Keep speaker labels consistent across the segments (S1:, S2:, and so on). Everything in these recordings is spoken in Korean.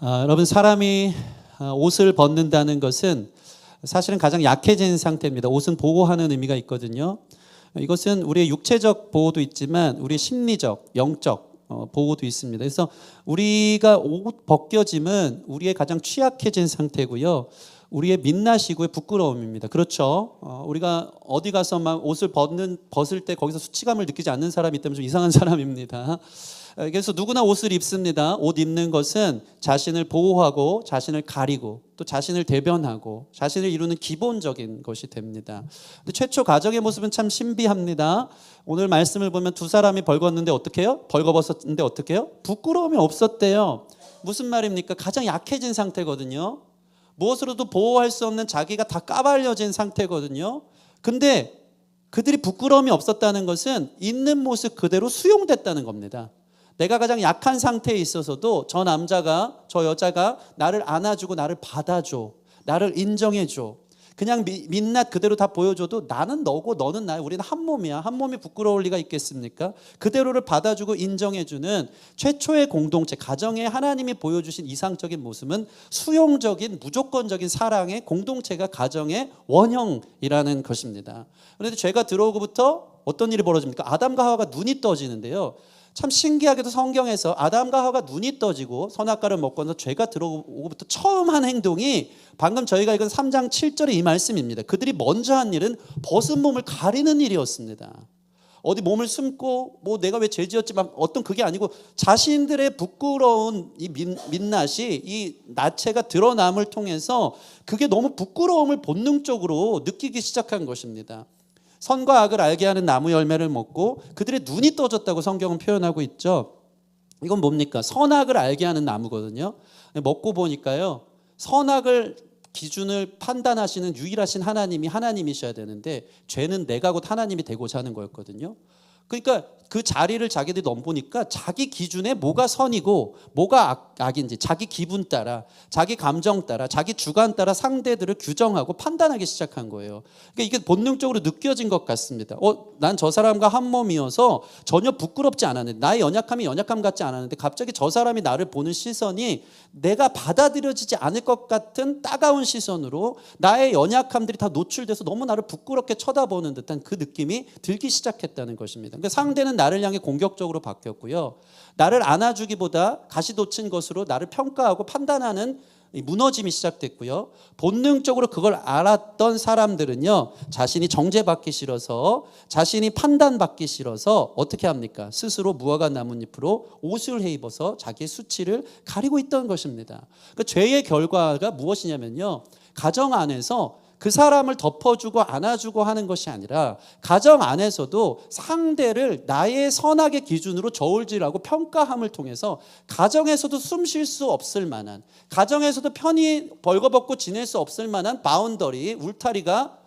S1: 여러분, 사람이 옷을 벗는다는 것은 사실은 가장 약해진 상태입니다. 옷은 보호하는 의미가 있거든요. 이것은 우리의 육체적 보호도 있지만 우리의 심리적, 영적 보호도 있습니다. 그래서 우리가 옷 벗겨짐은 우리의 가장 취약해진 상태고요. 우리의 민낯이고의 부끄러움입니다. 그렇죠? 우리가 어디 가서 막 옷을 벗을 때 거기서 수치감을 느끼지 않는 사람이 있다면 좀 이상한 사람입니다. 그래서 누구나 옷을 입습니다. 옷 입는 것은 자신을 보호하고 자신을 가리고 또 자신을 대변하고 자신을 이루는 기본적인 것이 됩니다. 근데 최초 가정의 모습은 참 신비합니다. 오늘 말씀을 보면 두 사람이 벌거벗는데 어떻게 해요? 벌거벗었는데 어떻게 해요? 부끄러움이 없었대요. 무슨 말입니까? 가장 약해진 상태거든요. 무엇으로도 보호할 수 없는 자기가 다 까발려진 상태거든요. 근데 그들이 부끄러움이 없었다는 것은 있는 모습 그대로 수용됐다는 겁니다. 내가 가장 약한 상태에 있어서도 저 남자가, 저 여자가 나를 안아주고 나를 받아줘, 나를 인정해줘. 그냥 민낯 그대로 다 보여줘도 나는 너고 너는 나야. 우리는 한 몸이야. 한 몸이 부끄러울 리가 있겠습니까? 그대로를 받아주고 인정해주는 최초의 공동체, 가정에 하나님이 보여주신 이상적인 모습은 수용적인 무조건적인 사랑의 공동체가 가정의 원형이라는 것입니다. 그런데 죄가 들어오고부터 어떤 일이 벌어집니까? 아담과 하와가 눈이 떠지는데요. 참 신기하게도 성경에서 아담과 하와가 눈이 떠지고 선악과를 먹고 나서 죄가 들어오고부터 처음 한 행동이 방금 저희가 읽은 3장 7절의 이 말씀입니다. 그들이 먼저 한 일은 벗은 몸을 가리는 일이었습니다. 어디 몸을 숨고 뭐 내가 왜 죄 지었지 막 어떤 그게 아니고 자신들의 부끄러운 이 민낯이 이 나체가 드러남을 통해서 그게 너무 부끄러움을 본능적으로 느끼기 시작한 것입니다. 선과 악을 알게 하는 나무 열매를 먹고 그들의 눈이 떠졌다고 성경은 표현하고 있죠. 이건 뭡니까? 선악을 알게 하는 나무거든요. 먹고 보니까요, 선악을 기준을 판단하시는 유일하신 하나님이 하나님이셔야 되는데 죄는 내가 곧 하나님이 되고자 하는 거였거든요. 그러니까 그 자리를 자기들이 넘보니까 자기 기준에 뭐가 선이고 뭐가 악인지 자기 기분 따라, 자기 감정 따라, 자기 주관 따라 상대들을 규정하고 판단하기 시작한 거예요. 그러니까 이게 본능적으로 느껴진 것 같습니다. 난 저 사람과 한 몸이어서 전혀 부끄럽지 않았는데, 나의 연약함이 연약함 같지 않았는데 갑자기 저 사람이 나를 보는 시선이 내가 받아들여지지 않을 것 같은 따가운 시선으로 나의 연약함들이 다 노출돼서 너무 나를 부끄럽게 쳐다보는 듯한 그 느낌이 들기 시작했다는 것입니다. 그러니까 상대는 나를 향해 공격적으로 바뀌었고요. 나를 안아주기보다 가시돋친 것으로 나를 평가하고 판단하는 무너짐이 시작됐고요. 본능적으로 그걸 알았던 사람들은요, 자신이 정죄받기 싫어서, 자신이 판단받기 싫어서 어떻게 합니까? 스스로 무화과 나뭇잎으로 옷을 해 입어서 자기의 수치를 가리고 있던 것입니다. 그 죄의 결과가 무엇이냐면요, 가정 안에서 그 사람을 덮어주고 안아주고 하는 것이 아니라 가정 안에서도 상대를 나의 선악의 기준으로 저울질하고 평가함을 통해서 가정에서도 숨 쉴 수 없을 만한, 가정에서도 편히 벌거벗고 지낼 수 없을 만한 바운더리, 울타리가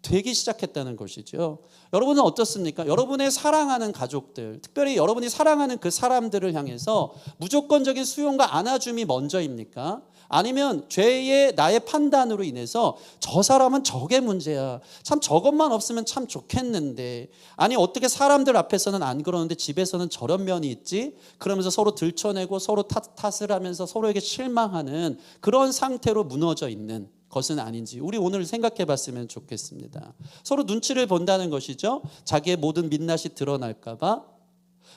S1: 되기 시작했다는 것이죠. 여러분은 어떻습니까? 여러분의 사랑하는 가족들, 특별히 여러분이 사랑하는 그 사람들을 향해서 무조건적인 수용과 안아줌이 먼저입니까? 아니면 죄의 나의 판단으로 인해서 저 사람은 저게 문제야, 참 저것만 없으면 참 좋겠는데, 아니 어떻게 사람들 앞에서는 안 그러는데 집에서는 저런 면이 있지? 그러면서 서로 들춰내고 서로 탓을 하면서 서로에게 실망하는 그런 상태로 무너져 있는 것은 아닌지 우리 오늘 생각해 봤으면 좋겠습니다. 서로 눈치를 본다는 것이죠. 자기의 모든 민낯이 드러날까 봐.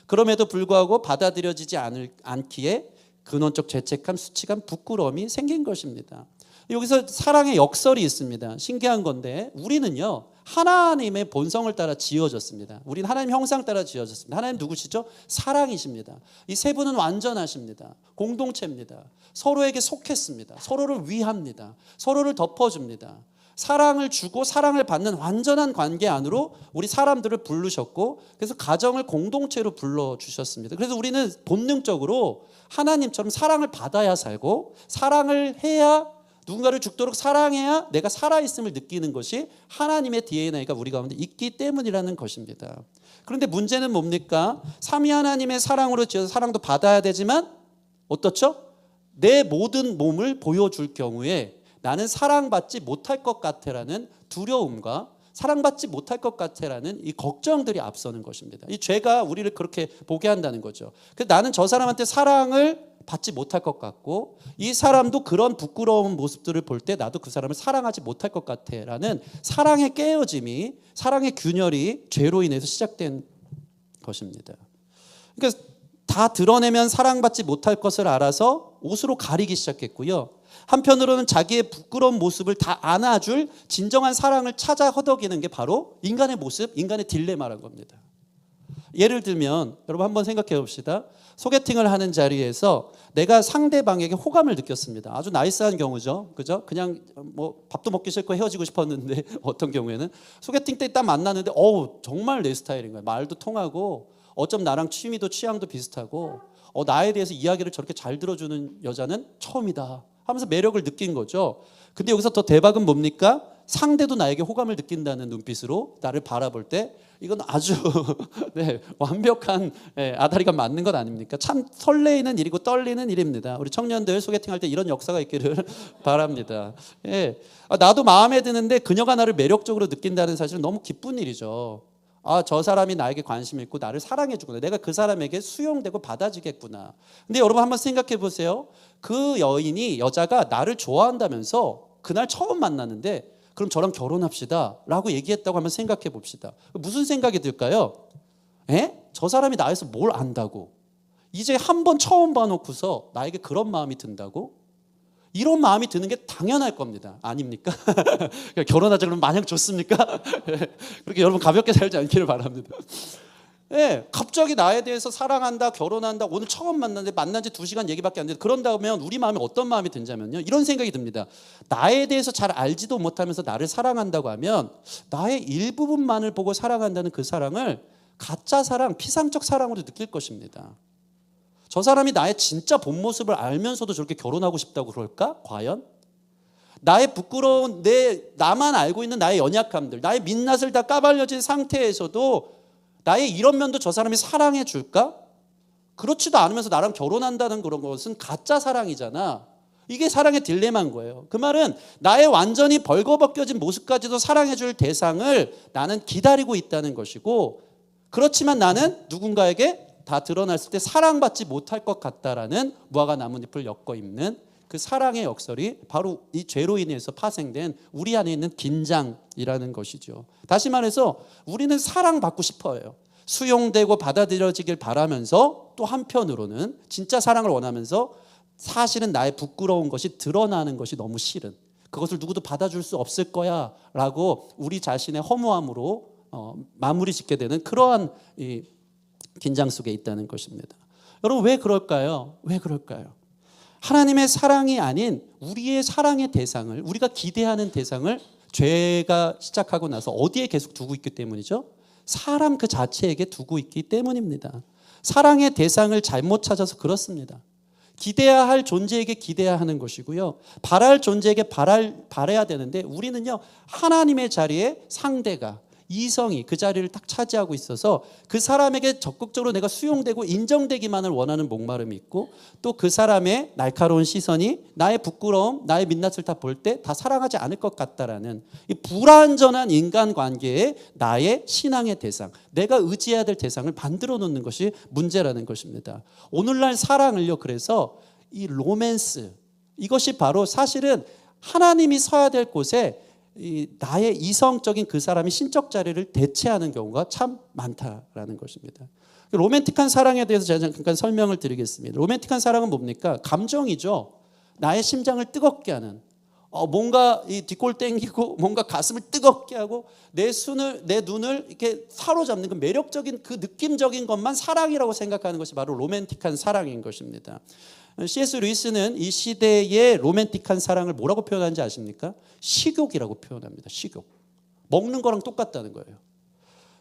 S1: 그럼에도 불구하고 받아들여지지 않기에 근원적 죄책감, 수치감, 부끄러움이 생긴 것입니다. 여기서 사랑의 역설이 있습니다. 신기한 건데 우리는요, 하나님의 본성을 따라 지어졌습니다. 우리는 하나님 형상 따라 지어졌습니다. 하나님 누구시죠? 사랑이십니다. 이 세 분은 완전하십니다. 공동체입니다. 서로에게 속했습니다. 서로를 위합니다. 서로를 덮어줍니다. 사랑을 주고 사랑을 받는 완전한 관계 안으로 우리 사람들을 부르셨고, 그래서 가정을 공동체로 불러주셨습니다. 그래서 우리는 본능적으로 하나님처럼 사랑을 받아야 살고, 사랑을 해야, 누군가를 죽도록 사랑해야 내가 살아있음을 느끼는 것이 하나님의 DNA가 우리 가운데 있기 때문이라는 것입니다. 그런데 문제는 뭡니까? 삼위 하나님의 사랑으로 지어서 사랑도 받아야 되지만 어떻죠? 내 모든 몸을 보여줄 경우에 나는 사랑받지 못할 것 같아라는 두려움과 사랑받지 못할 것 같아라는 이 걱정들이 앞서는 것입니다. 이 죄가 우리를 그렇게 보게 한다는 거죠. 그래서 나는 저 사람한테 사랑을 받지 못할 것 같고 이 사람도 그런 부끄러운 모습들을 볼 때 나도 그 사람을 사랑하지 못할 것 같아라는 사랑의 깨어짐이, 사랑의 균열이 죄로 인해서 시작된 것입니다. 그러니까 다 드러내면 사랑받지 못할 것을 알아서 옷으로 가리기 시작했고요. 한편으로는 자기의 부끄러운 모습을 다 안아줄 진정한 사랑을 찾아 허덕이는 게 바로 인간의 모습, 인간의 딜레마라는 겁니다. 예를 들면 여러분 한번 생각해 봅시다. 소개팅을 하는 자리에서 내가 상대방에게 호감을 느꼈습니다. 아주 나이스한 경우죠. 그죠? 그냥 뭐 밥도 먹기 싫고 헤어지고 싶었는데 어떤 경우에는 소개팅 때 딱 만났는데 정말 내 스타일인 거예요. 말도 통하고 어쩜 나랑 취미도 취향도 비슷하고 나에 대해서 이야기를 저렇게 잘 들어주는 여자는 처음이다 하면서 매력을 느낀 거죠. 근데 여기서 더 대박은 뭡니까? 상대도 나에게 호감을 느낀다는 눈빛으로 나를 바라볼 때 이건 아주 네, 완벽한 아다리가 맞는 것 아닙니까? 참 설레이는 일이고 떨리는 일입니다. 우리 청년들 소개팅할 때 이런 역사가 있기를 바랍니다. 예. 나도 마음에 드는데 그녀가 나를 매력적으로 느낀다는 사실은 너무 기쁜 일이죠. 저 사람이 나에게 관심 있고 나를 사랑해 주구나. 내가 그 사람에게 수용되고 받아주겠구나. 근데 여러분 한번 생각해 보세요. 그 여자가 나를 좋아한다면서 그날 처음 만났는데 그럼 저랑 결혼합시다 라고 얘기했다고 한번 생각해 봅시다. 무슨 생각이 들까요? 저 사람이 나에서 뭘 안다고? 이제 한 번 처음 봐놓고서 나에게 그런 마음이 든다고? 이런 마음이 드는 게 당연할 겁니다. 아닙니까? 결혼하자 그러면 마냥 좋습니까? 그렇게 여러분 가볍게 살지 않기를 바랍니다. 갑자기 나에 대해서 사랑한다, 결혼한다, 오늘 처음 만났는데 만난 지 2시간 얘기밖에 안 됐는데 그런다면 우리 마음에 어떤 마음이 든다면요, 이런 생각이 듭니다. 나에 대해서 잘 알지도 못하면서 나를 사랑한다고 하면 나의 일부분만을 보고 사랑한다는 그 사랑을 가짜 사랑, 피상적 사랑으로 느낄 것입니다. 저 사람이 나의 진짜 본 모습을 알면서도 저렇게 결혼하고 싶다고 그럴까? 과연? 나의 부끄러운, 나만 알고 있는 나의 연약함들, 나의 민낯을 다 까발려진 상태에서도 나의 이런 면도 저 사람이 사랑해 줄까? 그렇지도 않으면서 나랑 결혼한다는 그런 것은 가짜 사랑이잖아. 이게 사랑의 딜레마인 거예요. 그 말은 나의 완전히 벌거벗겨진 모습까지도 사랑해 줄 대상을 나는 기다리고 있다는 것이고, 그렇지만 나는 누군가에게 다 드러났을 때 사랑받지 못할 것 같다라는 무화과 나뭇잎을 엮어 입는 그 사랑의 역설이 바로 이 죄로 인해서 파생된 우리 안에 있는 긴장이라는 것이죠. 다시 말해서 우리는 사랑받고 싶어요. 수용되고 받아들여지길 바라면서 또 한편으로는 진짜 사랑을 원하면서 사실은 나의 부끄러운 것이 드러나는 것이 너무 싫은, 그것을 누구도 받아줄 수 없을 거야 라고 우리 자신의 허무함으로 마무리 짓게 되는 그러한 이 긴장 속에 있다는 것입니다. 여러분 왜 그럴까요? 왜 그럴까요? 하나님의 사랑이 아닌 우리의 사랑의 대상을, 우리가 기대하는 대상을 죄가 시작하고 나서 어디에 계속 두고 있기 때문이죠? 사람 그 자체에게 두고 있기 때문입니다. 사랑의 대상을 잘못 찾아서 그렇습니다. 기대야 할 존재에게 기대야 하는 것이고요, 바랄 존재에게 바라야 되는데 우리는요, 하나님의 자리에 상대가, 이성이 그 자리를 딱 차지하고 있어서 그 사람에게 적극적으로 내가 수용되고 인정되기만을 원하는 목마름이 있고, 또 그 사람의 날카로운 시선이 나의 부끄러움, 나의 민낯을 다 볼 때 다 사랑하지 않을 것 같다라는 이 불완전한 인간관계에 나의 신앙의 대상, 내가 의지해야 될 대상을 만들어 놓는 것이 문제라는 것입니다. 오늘날 사랑을요, 그래서 이 로맨스, 이것이 바로 사실은 하나님이 서야 될 곳에 나의 이성적인 그 사람이 신적 자리를 대체하는 경우가 참 많다라는 것입니다. 로맨틱한 사랑에 대해서 제가 잠깐 설명을 드리겠습니다. 로맨틱한 사랑은 뭡니까? 감정이죠. 나의 심장을 뜨겁게 하는, 뭔가 이 뒷골 땡기고 뭔가 가슴을 뜨겁게 하고 내 눈을 이렇게 사로잡는 그 매력적인 그 느낌적인 것만 사랑이라고 생각하는 것이 바로 로맨틱한 사랑인 것입니다. C.S. 루이스는 이 시대의 로맨틱한 사랑을 뭐라고 표현하는지 아십니까? 식욕이라고 표현합니다. 식욕. 먹는 거랑 똑같다는 거예요.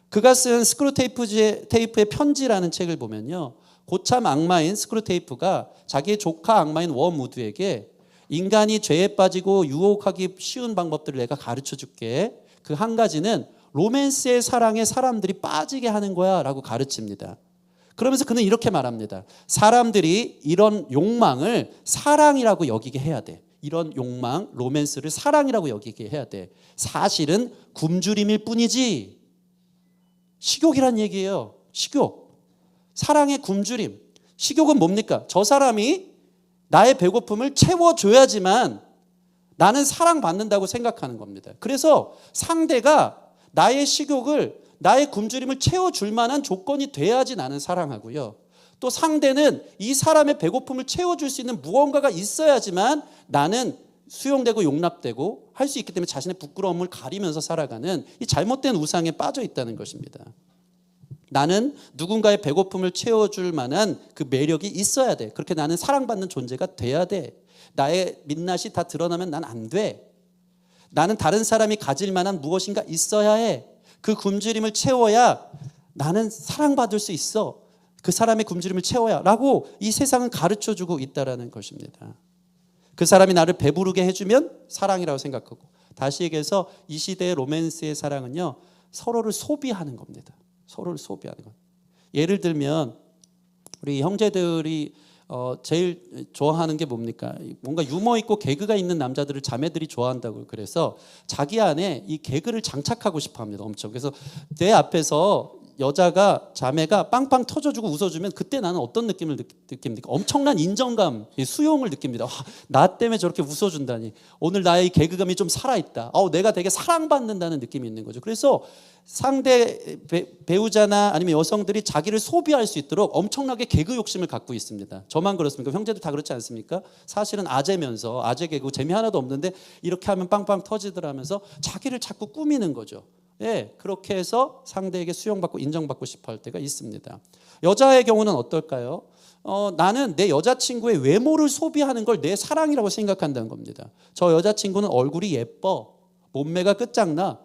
S1: 그가 쓴 스크루테이프의 편지라는 책을 보면요, 고참 악마인 스크루테이프가 자기의 조카 악마인 워무드에게 인간이 죄에 빠지고 유혹하기 쉬운 방법들을 내가 가르쳐 줄게. 그 한 가지는 로맨스의 사랑에 사람들이 빠지게 하는 거야 라고 가르칩니다. 그러면서 그는 이렇게 말합니다. 사람들이 이런 욕망을 사랑이라고 여기게 해야 돼. 이런 욕망, 로맨스를 사랑이라고 여기게 해야 돼. 사실은 굶주림일 뿐이지. 식욕이란 얘기예요. 식욕. 사랑의 굶주림. 식욕은 뭡니까? 저 사람이 나의 배고픔을 채워줘야지만 나는 사랑받는다고 생각하는 겁니다. 그래서 상대가 나의 식욕을, 나의 굶주림을 채워줄 만한 조건이 돼야지 나는 사랑하고요. 또 상대는 이 사람의 배고픔을 채워줄 수 있는 무언가가 있어야지만 나는 수용되고 용납되고 할 수 있기 때문에 자신의 부끄러움을 가리면서 살아가는 이 잘못된 우상에 빠져 있다는 것입니다. 나는 누군가의 배고픔을 채워줄 만한 그 매력이 있어야 돼. 그렇게 나는 사랑받는 존재가 돼야 돼. 나의 민낯이 다 드러나면 난 안 돼. 나는 다른 사람이 가질 만한 무엇인가 있어야 해. 그 굶주림을 채워야 나는 사랑받을 수 있어. 그 사람의 굶주림을 채워야 라고 이 세상은 가르쳐주고 있다는 것입니다. 그 사람이 나를 배부르게 해주면 사랑이라고 생각하고, 다시 얘기해서 이 시대의 로맨스의 사랑은요, 서로를 소비하는 겁니다. 서로를 소비하는 것. 예를 들면 우리 형제들이 제일 좋아하는 게 뭡니까? 뭔가 유머 있고 개그가 있는 남자들을 자매들이 좋아한다고. 그래서 자기 안에 이 개그를 장착하고 싶어 합니다. 엄청. 그래서 내 앞에서 여자가, 자매가 빵빵 터져주고 웃어주면 그때 나는 어떤 느낌을 느낍니까? 엄청난 인정감, 수용을 느낍니다. 와, 나 때문에 저렇게 웃어준다니. 오늘 나의 개그감이 좀 살아있다. 내가 되게 사랑받는다는 느낌이 있는 거죠. 그래서 상대 배우자나 아니면 여성들이 자기를 소비할 수 있도록 엄청나게 개그 욕심을 갖고 있습니다. 저만 그렇습니까? 형제들 다 그렇지 않습니까? 사실은 아재면서 아재 개그 재미 하나도 없는데 이렇게 하면 빵빵 터지더라면서 자기를 자꾸 꾸미는 거죠. 예, 그렇게 해서 상대에게 수용받고 인정받고 싶어 할 때가 있습니다. 여자의 경우는 어떨까요? 나는 내 여자친구의 외모를 소비하는 걸 내 사랑이라고 생각한다는 겁니다. 저 여자친구는 얼굴이 예뻐, 몸매가 끝장나,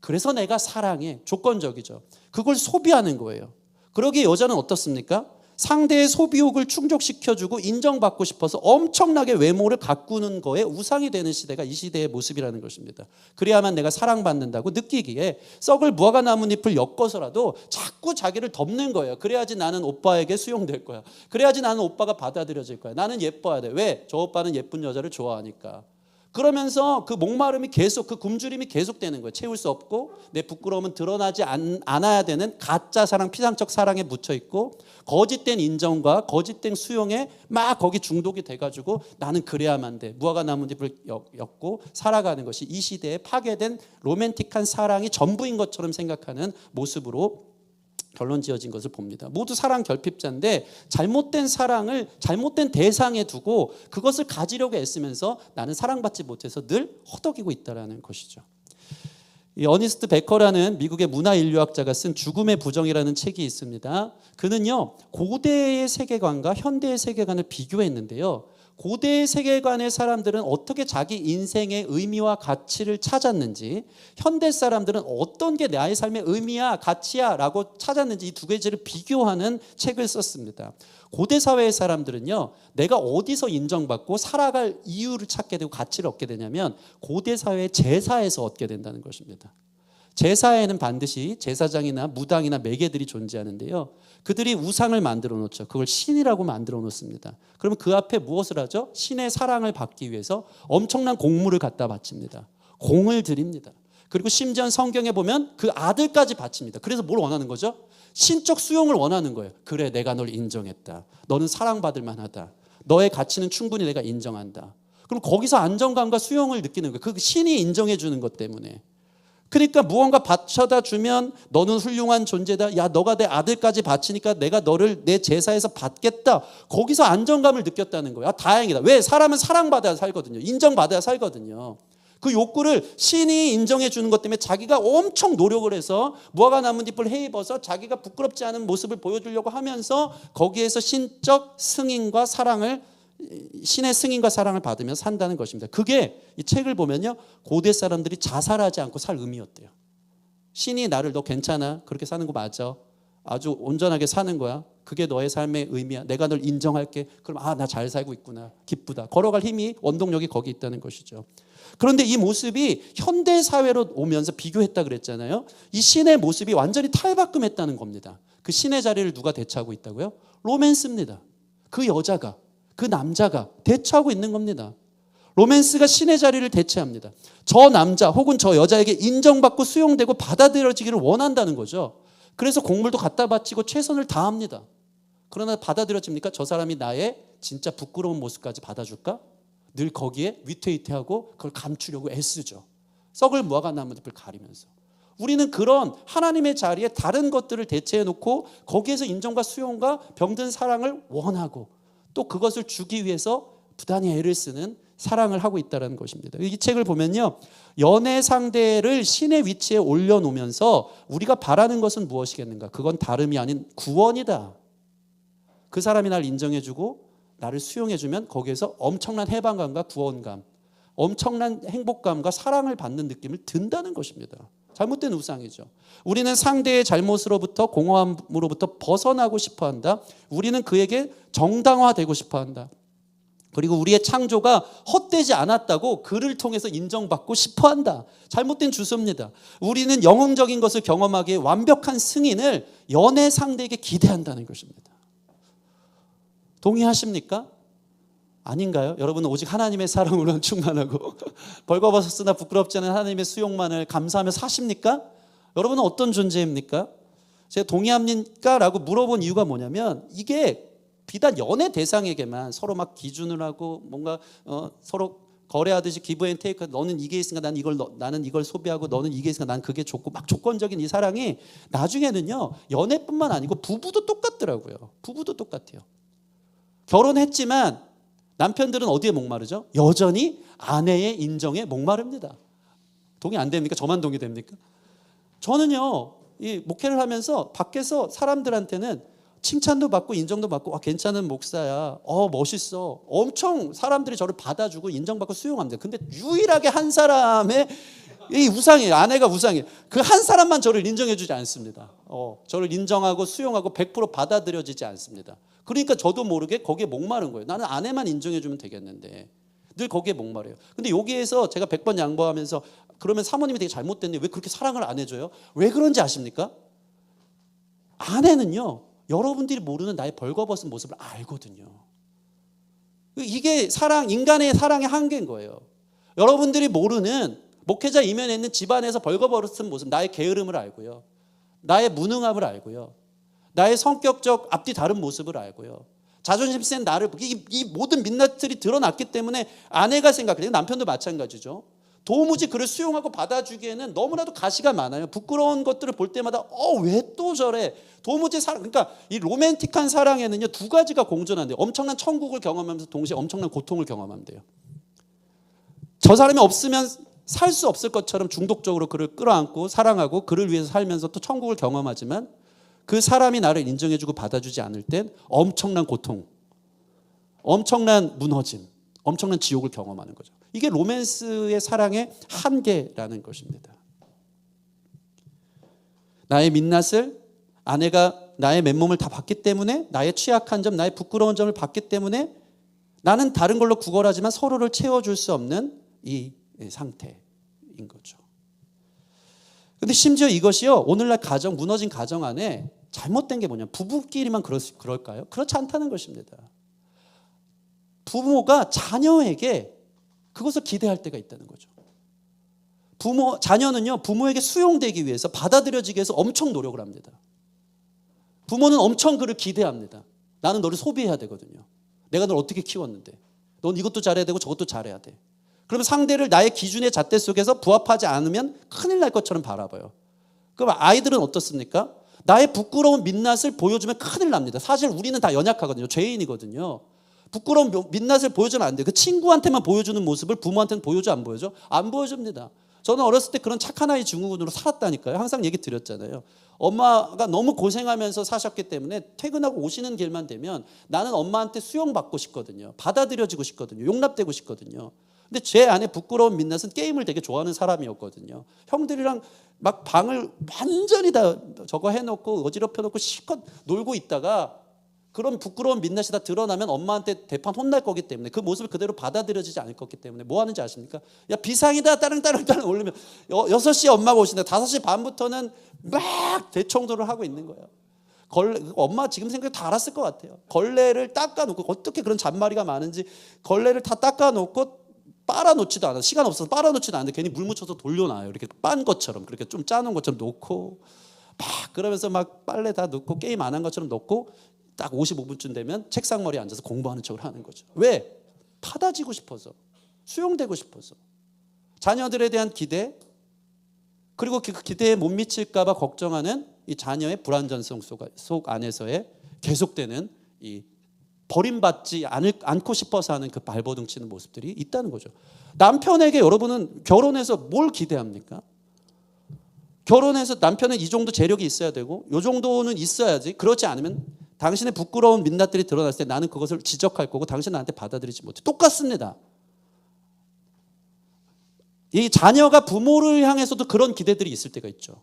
S1: 그래서 내가 사랑해. 조건적이죠. 그걸 소비하는 거예요. 그러기에 여자는 어떻습니까? 상대의 소비욕을 충족시켜주고 인정받고 싶어서 엄청나게 외모를 가꾸는 거에 우상이 되는 시대가 이 시대의 모습이라는 것입니다. 그래야만 내가 사랑받는다고 느끼기에 썩을 무화과 나뭇잎을 엮어서라도 자꾸 자기를 덮는 거예요. 그래야지 나는 오빠에게 수용될 거야. 그래야지 나는 오빠가 받아들여질 거야. 나는 예뻐야 돼. 왜? 저 오빠는 예쁜 여자를 좋아하니까. 그러면서 그 목마름이 계속, 그 굶주림이 계속되는 거예요. 채울 수 없고 내 부끄러움은 드러나지 않아야 되는 가짜 사랑, 피상적 사랑에 묻혀 있고 거짓된 인정과 거짓된 수용에 막 거기 중독이 돼가지고 나는 그래야만 돼. 무화과 나뭇잎을 엮고 살아가는 것이 이 시대에 파괴된 로맨틱한 사랑이 전부인 것처럼 생각하는 모습으로 결론 지어진 것을 봅니다. 모두 사랑 결핍자인데 잘못된 사랑을 잘못된 대상에 두고 그것을 가지려고 애쓰면서 나는 사랑받지 못해서 늘 허덕이고 있다는 것이죠. 이 어니스트 베커라는 미국의 문화인류학자가 쓴 죽음의 부정이라는 책이 있습니다. 그는요, 고대의 세계관과 현대의 세계관을 비교했는데요. 고대의 세계관의 사람들은 어떻게 자기 인생의 의미와 가치를 찾았는지, 현대 사람들은 어떤 게 나의 삶의 의미야, 가치야 라고 찾았는지 이 두 가지를 비교하는 책을 썼습니다. 고대 사회의 사람들은요, 내가 어디서 인정받고 살아갈 이유를 찾게 되고 가치를 얻게 되냐면 고대 사회의 제사에서 얻게 된다는 것입니다. 제사에는 반드시 제사장이나 무당이나 매개들이 존재하는데요. 그들이 우상을 만들어 놓죠. 그걸 신이라고 만들어 놓습니다. 그러면 그 앞에 무엇을 하죠? 신의 사랑을 받기 위해서 엄청난 공물을 갖다 바칩니다. 공을 드립니다. 그리고 심지어 성경에 보면 그 아들까지 바칩니다. 그래서 뭘 원하는 거죠? 신적 수용을 원하는 거예요. 그래, 내가 널 인정했다. 너는 사랑받을 만하다. 너의 가치는 충분히 내가 인정한다. 그럼 거기서 안정감과 수용을 느끼는 거예요. 그 신이 인정해 주는 것 때문에. 그러니까 무언가 바쳐다 주면 너는 훌륭한 존재다. 야, 너가 내 아들까지 바치니까 내가 너를 내 제사에서 받겠다. 거기서 안정감을 느꼈다는 거야. 다행이다. 왜? 사람은 사랑받아야 살거든요. 인정받아야 살거든요. 그 욕구를 신이 인정해 주는 것 때문에 자기가 엄청 노력을 해서 무화과 나뭇잎을 헤입어서 자기가 부끄럽지 않은 모습을 보여주려고 하면서 거기에서 신적 승인과 사랑을, 신의 승인과 사랑을 받으며 산다는 것입니다. 그게 이 책을 보면요, 고대 사람들이 자살하지 않고 살 의미였대요. 신이 나를, 너 괜찮아? 그렇게 사는 거 맞아? 아주 온전하게 사는 거야. 그게 너의 삶의 의미야. 내가 널 인정할게. 그럼 나 잘 살고 있구나. 기쁘다. 걸어갈 힘이, 원동력이 거기 있다는 것이죠. 그런데 이 모습이 현대 사회로 오면서 비교했다 그랬잖아요. 이 신의 모습이 완전히 탈바꿈했다는 겁니다. 그 신의 자리를 누가 대체하고 있다고요? 로맨스입니다. 그 여자가, 그 남자가 대체하고 있는 겁니다. 로맨스가 신의 자리를 대체합니다. 저 남자 혹은 저 여자에게 인정받고 수용되고 받아들여지기를 원한다는 거죠. 그래서 공물도 갖다 바치고 최선을 다합니다. 그러나 받아들여집니까? 저 사람이 나의 진짜 부끄러운 모습까지 받아줄까? 늘 거기에 위태위태하고 그걸 감추려고 애쓰죠. 썩을 무화과 나무잎을 가리면서. 우리는 그런 하나님의 자리에 다른 것들을 대체해놓고 거기에서 인정과 수용과 병든 사랑을 원하고 또 그것을 주기 위해서 부단히 애를 쓰는 사랑을 하고 있다는 것입니다. 이 책을 보면요, 연애 상대를 신의 위치에 올려놓으면서 우리가 바라는 것은 무엇이겠는가? 그건 다름이 아닌 구원이다. 그 사람이 날 인정해주고 나를 수용해주면 거기에서 엄청난 해방감과 구원감, 엄청난 행복감과 사랑을 받는 느낌을 든다는 것입니다. 잘못된 우상이죠. 우리는 상대의 잘못으로부터 공허함으로부터 벗어나고 싶어한다. 우리는 그에게 정당화되고 싶어한다. 그리고 우리의 창조가 헛되지 않았다고 그를 통해서 인정받고 싶어한다. 잘못된 주소입니다. 우리는 영웅적인 것을 경험하기에 완벽한 승인을 연애 상대에게 기대한다는 것입니다. 동의하십니까? 아닌가요? 여러분은 오직 하나님의 사랑으로는 충만하고 벌거벗었으나 부끄럽지 않은 하나님의 수용만을 감사하며 사십니까? 여러분은 어떤 존재입니까? 제가 동의합니까? 라고 물어본 이유가 뭐냐면 이게 비단 연애 대상에게만 서로 막 기준을 하고 뭔가 서로 거래하듯이 기브 앤 테이크, 너는 이게 있으니까 나는 이걸 소비하고 너는 이게 있으니까 난 그게 좋고 막 조건적인 이 사랑이 나중에는요 연애뿐만 아니고 부부도 똑같더라고요. 부부도 똑같아요. 결혼했지만 남편들은 어디에 목마르죠? 여전히 아내의 인정에 목마릅니다. 동의 안 됩니까? 저만 동의됩니까? 저는요 이 목회를 하면서 밖에서 사람들한테는 칭찬도 받고 인정도 받고 괜찮은 목사야, 멋있어, 엄청 사람들이 저를 받아주고 인정받고 수용합니다. 근데 유일하게 한 사람의 이 우상이에요. 아내가 우상이에요. 그 한 사람만 저를 인정해주지 않습니다. 저를 인정하고 수용하고 100% 받아들여지지 않습니다. 그러니까 저도 모르게 거기에 목마른 거예요. 나는 아내만 인정해주면 되겠는데 늘 거기에 목마르요. 근데 여기에서 제가 100번 양보하면서 그러면 사모님이 되게 잘못됐네, 왜 그렇게 사랑을 안 해줘요? 왜 그런지 아십니까? 아내는요 여러분들이 모르는 나의 벌거벗은 모습을 알거든요. 이게 인간의 사랑의 한계인 거예요. 여러분들이 모르는 목회자 이면에 있는 집안에서 벌거벗은 모습, 나의 게으름을 알고요, 나의 무능함을 알고요, 나의 성격적 앞뒤 다른 모습을 알고요, 자존심 센 나를, 이 모든 민낯들이 드러났기 때문에 아내가 생각해요. 남편도 마찬가지죠. 도무지 그를 수용하고 받아주기에는 너무나도 가시가 많아요. 부끄러운 것들을 볼 때마다 왜 또 저래? 도무지 그러니까 이 로맨틱한 사랑에는요 두 가지가 공존한대요. 엄청난 천국을 경험하면서 동시에 엄청난 고통을 경험한대요. 저 사람이 없으면 살 수 없을 것처럼 중독적으로 그를 끌어안고 사랑하고 그를 위해서 살면서 또 천국을 경험하지만 그 사람이 나를 인정해주고 받아주지 않을 땐 엄청난 고통, 엄청난 무너짐, 엄청난 지옥을 경험하는 거죠. 이게 로맨스의 사랑의 한계라는 것입니다. 나의 민낯을 아내가 나의 맨몸을 다 봤기 때문에, 나의 취약한 점, 나의 부끄러운 점을 봤기 때문에 나는 다른 걸로 구걸하지만 서로를 채워줄 수 없는 이 상태인 거죠. 근데 심지어 이것이요 오늘날 무너진 가정 안에 잘못된 게 뭐냐, 부부끼리만 그럴까요? 그렇지 않다는 것입니다. 부모가 자녀에게 그것을 기대할 때가 있다는 거죠. 자녀는요 부모에게 수용되기 위해서, 받아들여지기 위해서 엄청 노력을 합니다. 부모는 엄청 그를 기대합니다. 나는 너를 소비해야 되거든요. 내가 널 어떻게 키웠는데, 넌 이것도 잘해야 되고 저것도 잘해야 돼. 그러면 상대를 나의 기준의 잣대 속에서 부합하지 않으면 큰일 날 것처럼 바라봐요. 그럼 아이들은 어떻습니까? 나의 부끄러운 민낯을 보여주면 큰일 납니다. 사실 우리는 다 연약하거든요. 죄인이거든요. 부끄러운 민낯을 보여주면 안 돼요. 그 친구한테만 보여주는 모습을 부모한테는 보여줘, 안 보여줘? 안 보여줍니다. 저는 어렸을 때 그런 착한 아이 증후군으로 살았다니까요. 항상 얘기 드렸잖아요. 엄마가 너무 고생하면서 사셨기 때문에 퇴근하고 오시는 길만 되면 나는 엄마한테 수용받고 싶거든요. 받아들여지고 싶거든요. 용납되고 싶거든요. 근데 제 안에 부끄러운 민낯은 게임을 되게 좋아하는 사람이었거든요. 형들이랑 막 방을 완전히 다 저거 해놓고 어지럽혀놓고 실컷 놀고 있다가 그런 부끄러운 민낯이 다 드러나면 엄마한테 대판 혼날 거기 때문에 그 모습을 그대로 받아들여지지 않을 거기 때문에 뭐 하는지 아십니까? 야 비상이다 따릉따릉따릉 올리면 6시에 엄마가 오신다. 5시 반부터는 막 대청소를 하고 있는 거예요. 엄마 지금 생각해 다 알았을 것 같아요. 걸레를 닦아놓고, 어떻게 그런 잔마리가 많은지 걸레를 다 닦아놓고 빨아놓지도 않아. 시간 없어서 빨아놓지도 않는데 괜히 물 묻혀서 돌려놔요. 이렇게 빤 것처럼, 그렇게 좀 짜놓은 것처럼 놓고 막 그러면서 막 빨래 다 넣고 게임 안 한 것처럼 넣고 딱 55분쯤 되면 책상머리에 앉아서 공부하는 척을 하는 거죠. 왜? 받아지고 싶어서, 수용되고 싶어서. 자녀들에 대한 기대, 그리고 그 기대에 못 미칠까 봐 걱정하는 이 자녀의 불안전성 속 안에서의 계속되는 이 버림받지 않고 싶어서 하는 그 발버둥 치는 모습들이 있다는 거죠. 남편에게 여러분은 결혼해서 뭘 기대합니까? 결혼해서 남편은 이 정도 재력이 있어야 되고 이 정도는 있어야지, 그렇지 않으면 당신의 부끄러운 민낯들이 드러났을 때 나는 그것을 지적할 거고 당신은 나한테 받아들이지 못해. 똑같습니다. 이 자녀가 부모를 향해서도 그런 기대들이 있을 때가 있죠.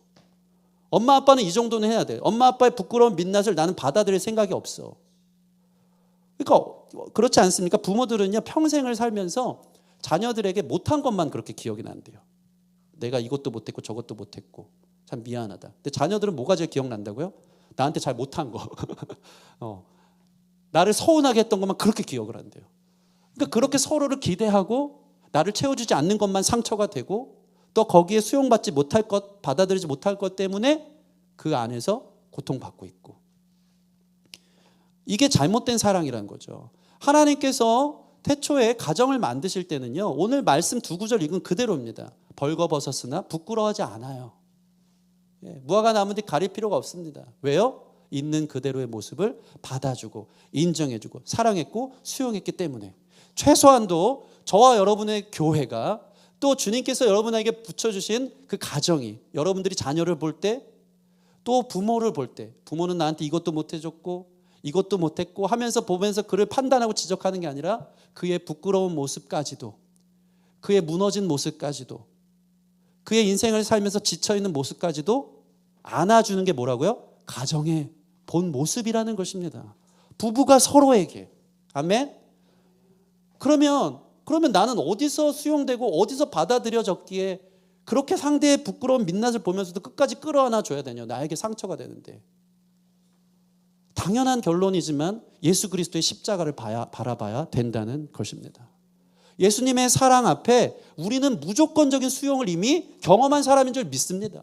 S1: 엄마 아빠는 이 정도는 해야 돼. 엄마 아빠의 부끄러운 민낯을 나는 받아들일 생각이 없어. 그러니까 그렇지 않습니까? 부모들은요, 평생을 살면서 자녀들에게 못한 것만 그렇게 기억이 난대요. 내가 이것도 못했고 저것도 못했고 참 미안하다. 근데 자녀들은 뭐가 제일 기억난다고요? 나한테 잘 못한 거. 나를 서운하게 했던 것만 그렇게 기억을 한대요. 그러니까 그렇게 서로를 기대하고 나를 채워주지 않는 것만 상처가 되고 또 거기에 수용받지 못할 것, 받아들이지 못할 것 때문에 그 안에서 고통받고 있고. 이게 잘못된 사랑이라는 거죠. 하나님께서 태초에 가정을 만드실 때는요, 오늘 말씀 2구절 읽은 그대로입니다. 벌거벗었으나 부끄러워하지 않아요. 무화과 나무 뒤 가릴 필요가 없습니다. 왜요? 있는 그대로의 모습을 받아주고 인정해주고 사랑했고 수용했기 때문에. 최소한도 저와 여러분의 교회가 또 주님께서 여러분에게 붙여주신 그 가정이, 여러분들이 자녀를 볼 때 또 부모를 볼 때, 부모는 나한테 이것도 못해줬고 이것도 못했고 하면서 보면서 그를 판단하고 지적하는 게 아니라 그의 부끄러운 모습까지도, 그의 무너진 모습까지도, 그의 인생을 살면서 지쳐있는 모습까지도 안아주는 게 뭐라고요? 가정의 본 모습이라는 것입니다. 부부가 서로에게. 아멘? 그러면 나는 어디서 수용되고 어디서 받아들여졌기에 그렇게 상대의 부끄러운 민낯을 보면서도 끝까지 끌어안아 줘야 되냐? 나에게 상처가 되는데. 당연한 결론이지만 예수 그리스도의 십자가를 바라봐야 된다는 것입니다. 예수님의 사랑 앞에 우리는 무조건적인 수용을 이미 경험한 사람인 줄 믿습니다.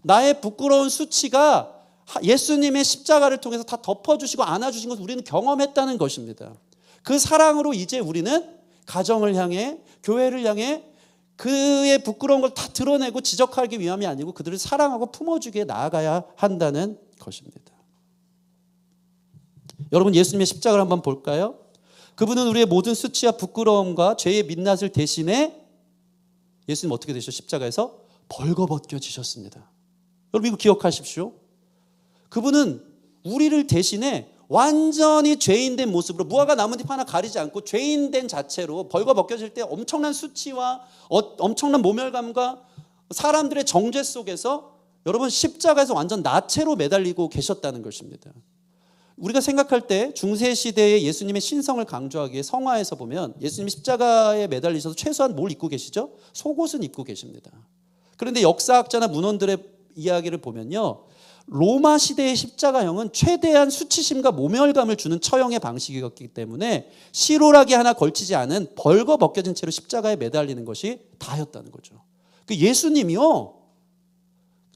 S1: 나의 부끄러운 수치가 예수님의 십자가를 통해서 다 덮어주시고 안아주신 것을 우리는 경험했다는 것입니다. 그 사랑으로 이제 우리는 가정을 향해, 교회를 향해 그의 부끄러운 걸 다 드러내고 지적하기 위함이 아니고 그들을 사랑하고 품어주기에 나아가야 한다는 것입니다. 여러분, 예수님의 십자가를 한번 볼까요? 그분은 우리의 모든 수치와 부끄러움과 죄의 민낯을 대신해 예수님 어떻게 되셨어요? 십자가에서 벌거벗겨지셨습니다. 여러분 이거 기억하십시오. 그분은 우리를 대신해 완전히 죄인된 모습으로 무화과 나뭇잎 하나 가리지 않고 죄인된 자체로 벌거벗겨질 때 엄청난 수치와 엄청난 모멸감과 사람들의 정죄 속에서 여러분 십자가에서 완전 나체로 매달리고 계셨다는 것입니다. 우리가 생각할 때 중세시대의 예수님의 신성을 강조하기에 성화에서 보면 예수님이 십자가에 매달리셔서 최소한 뭘 입고 계시죠? 속옷은 입고 계십니다. 그런데 역사학자나 문헌들의 이야기를 보면요, 로마 시대의 십자가형은 최대한 수치심과 모멸감을 주는 처형의 방식이었기 때문에 시로라기 하나 걸치지 않은 벌거벗겨진 채로 십자가에 매달리는 것이 다였다는 거죠. 그 예수님이요,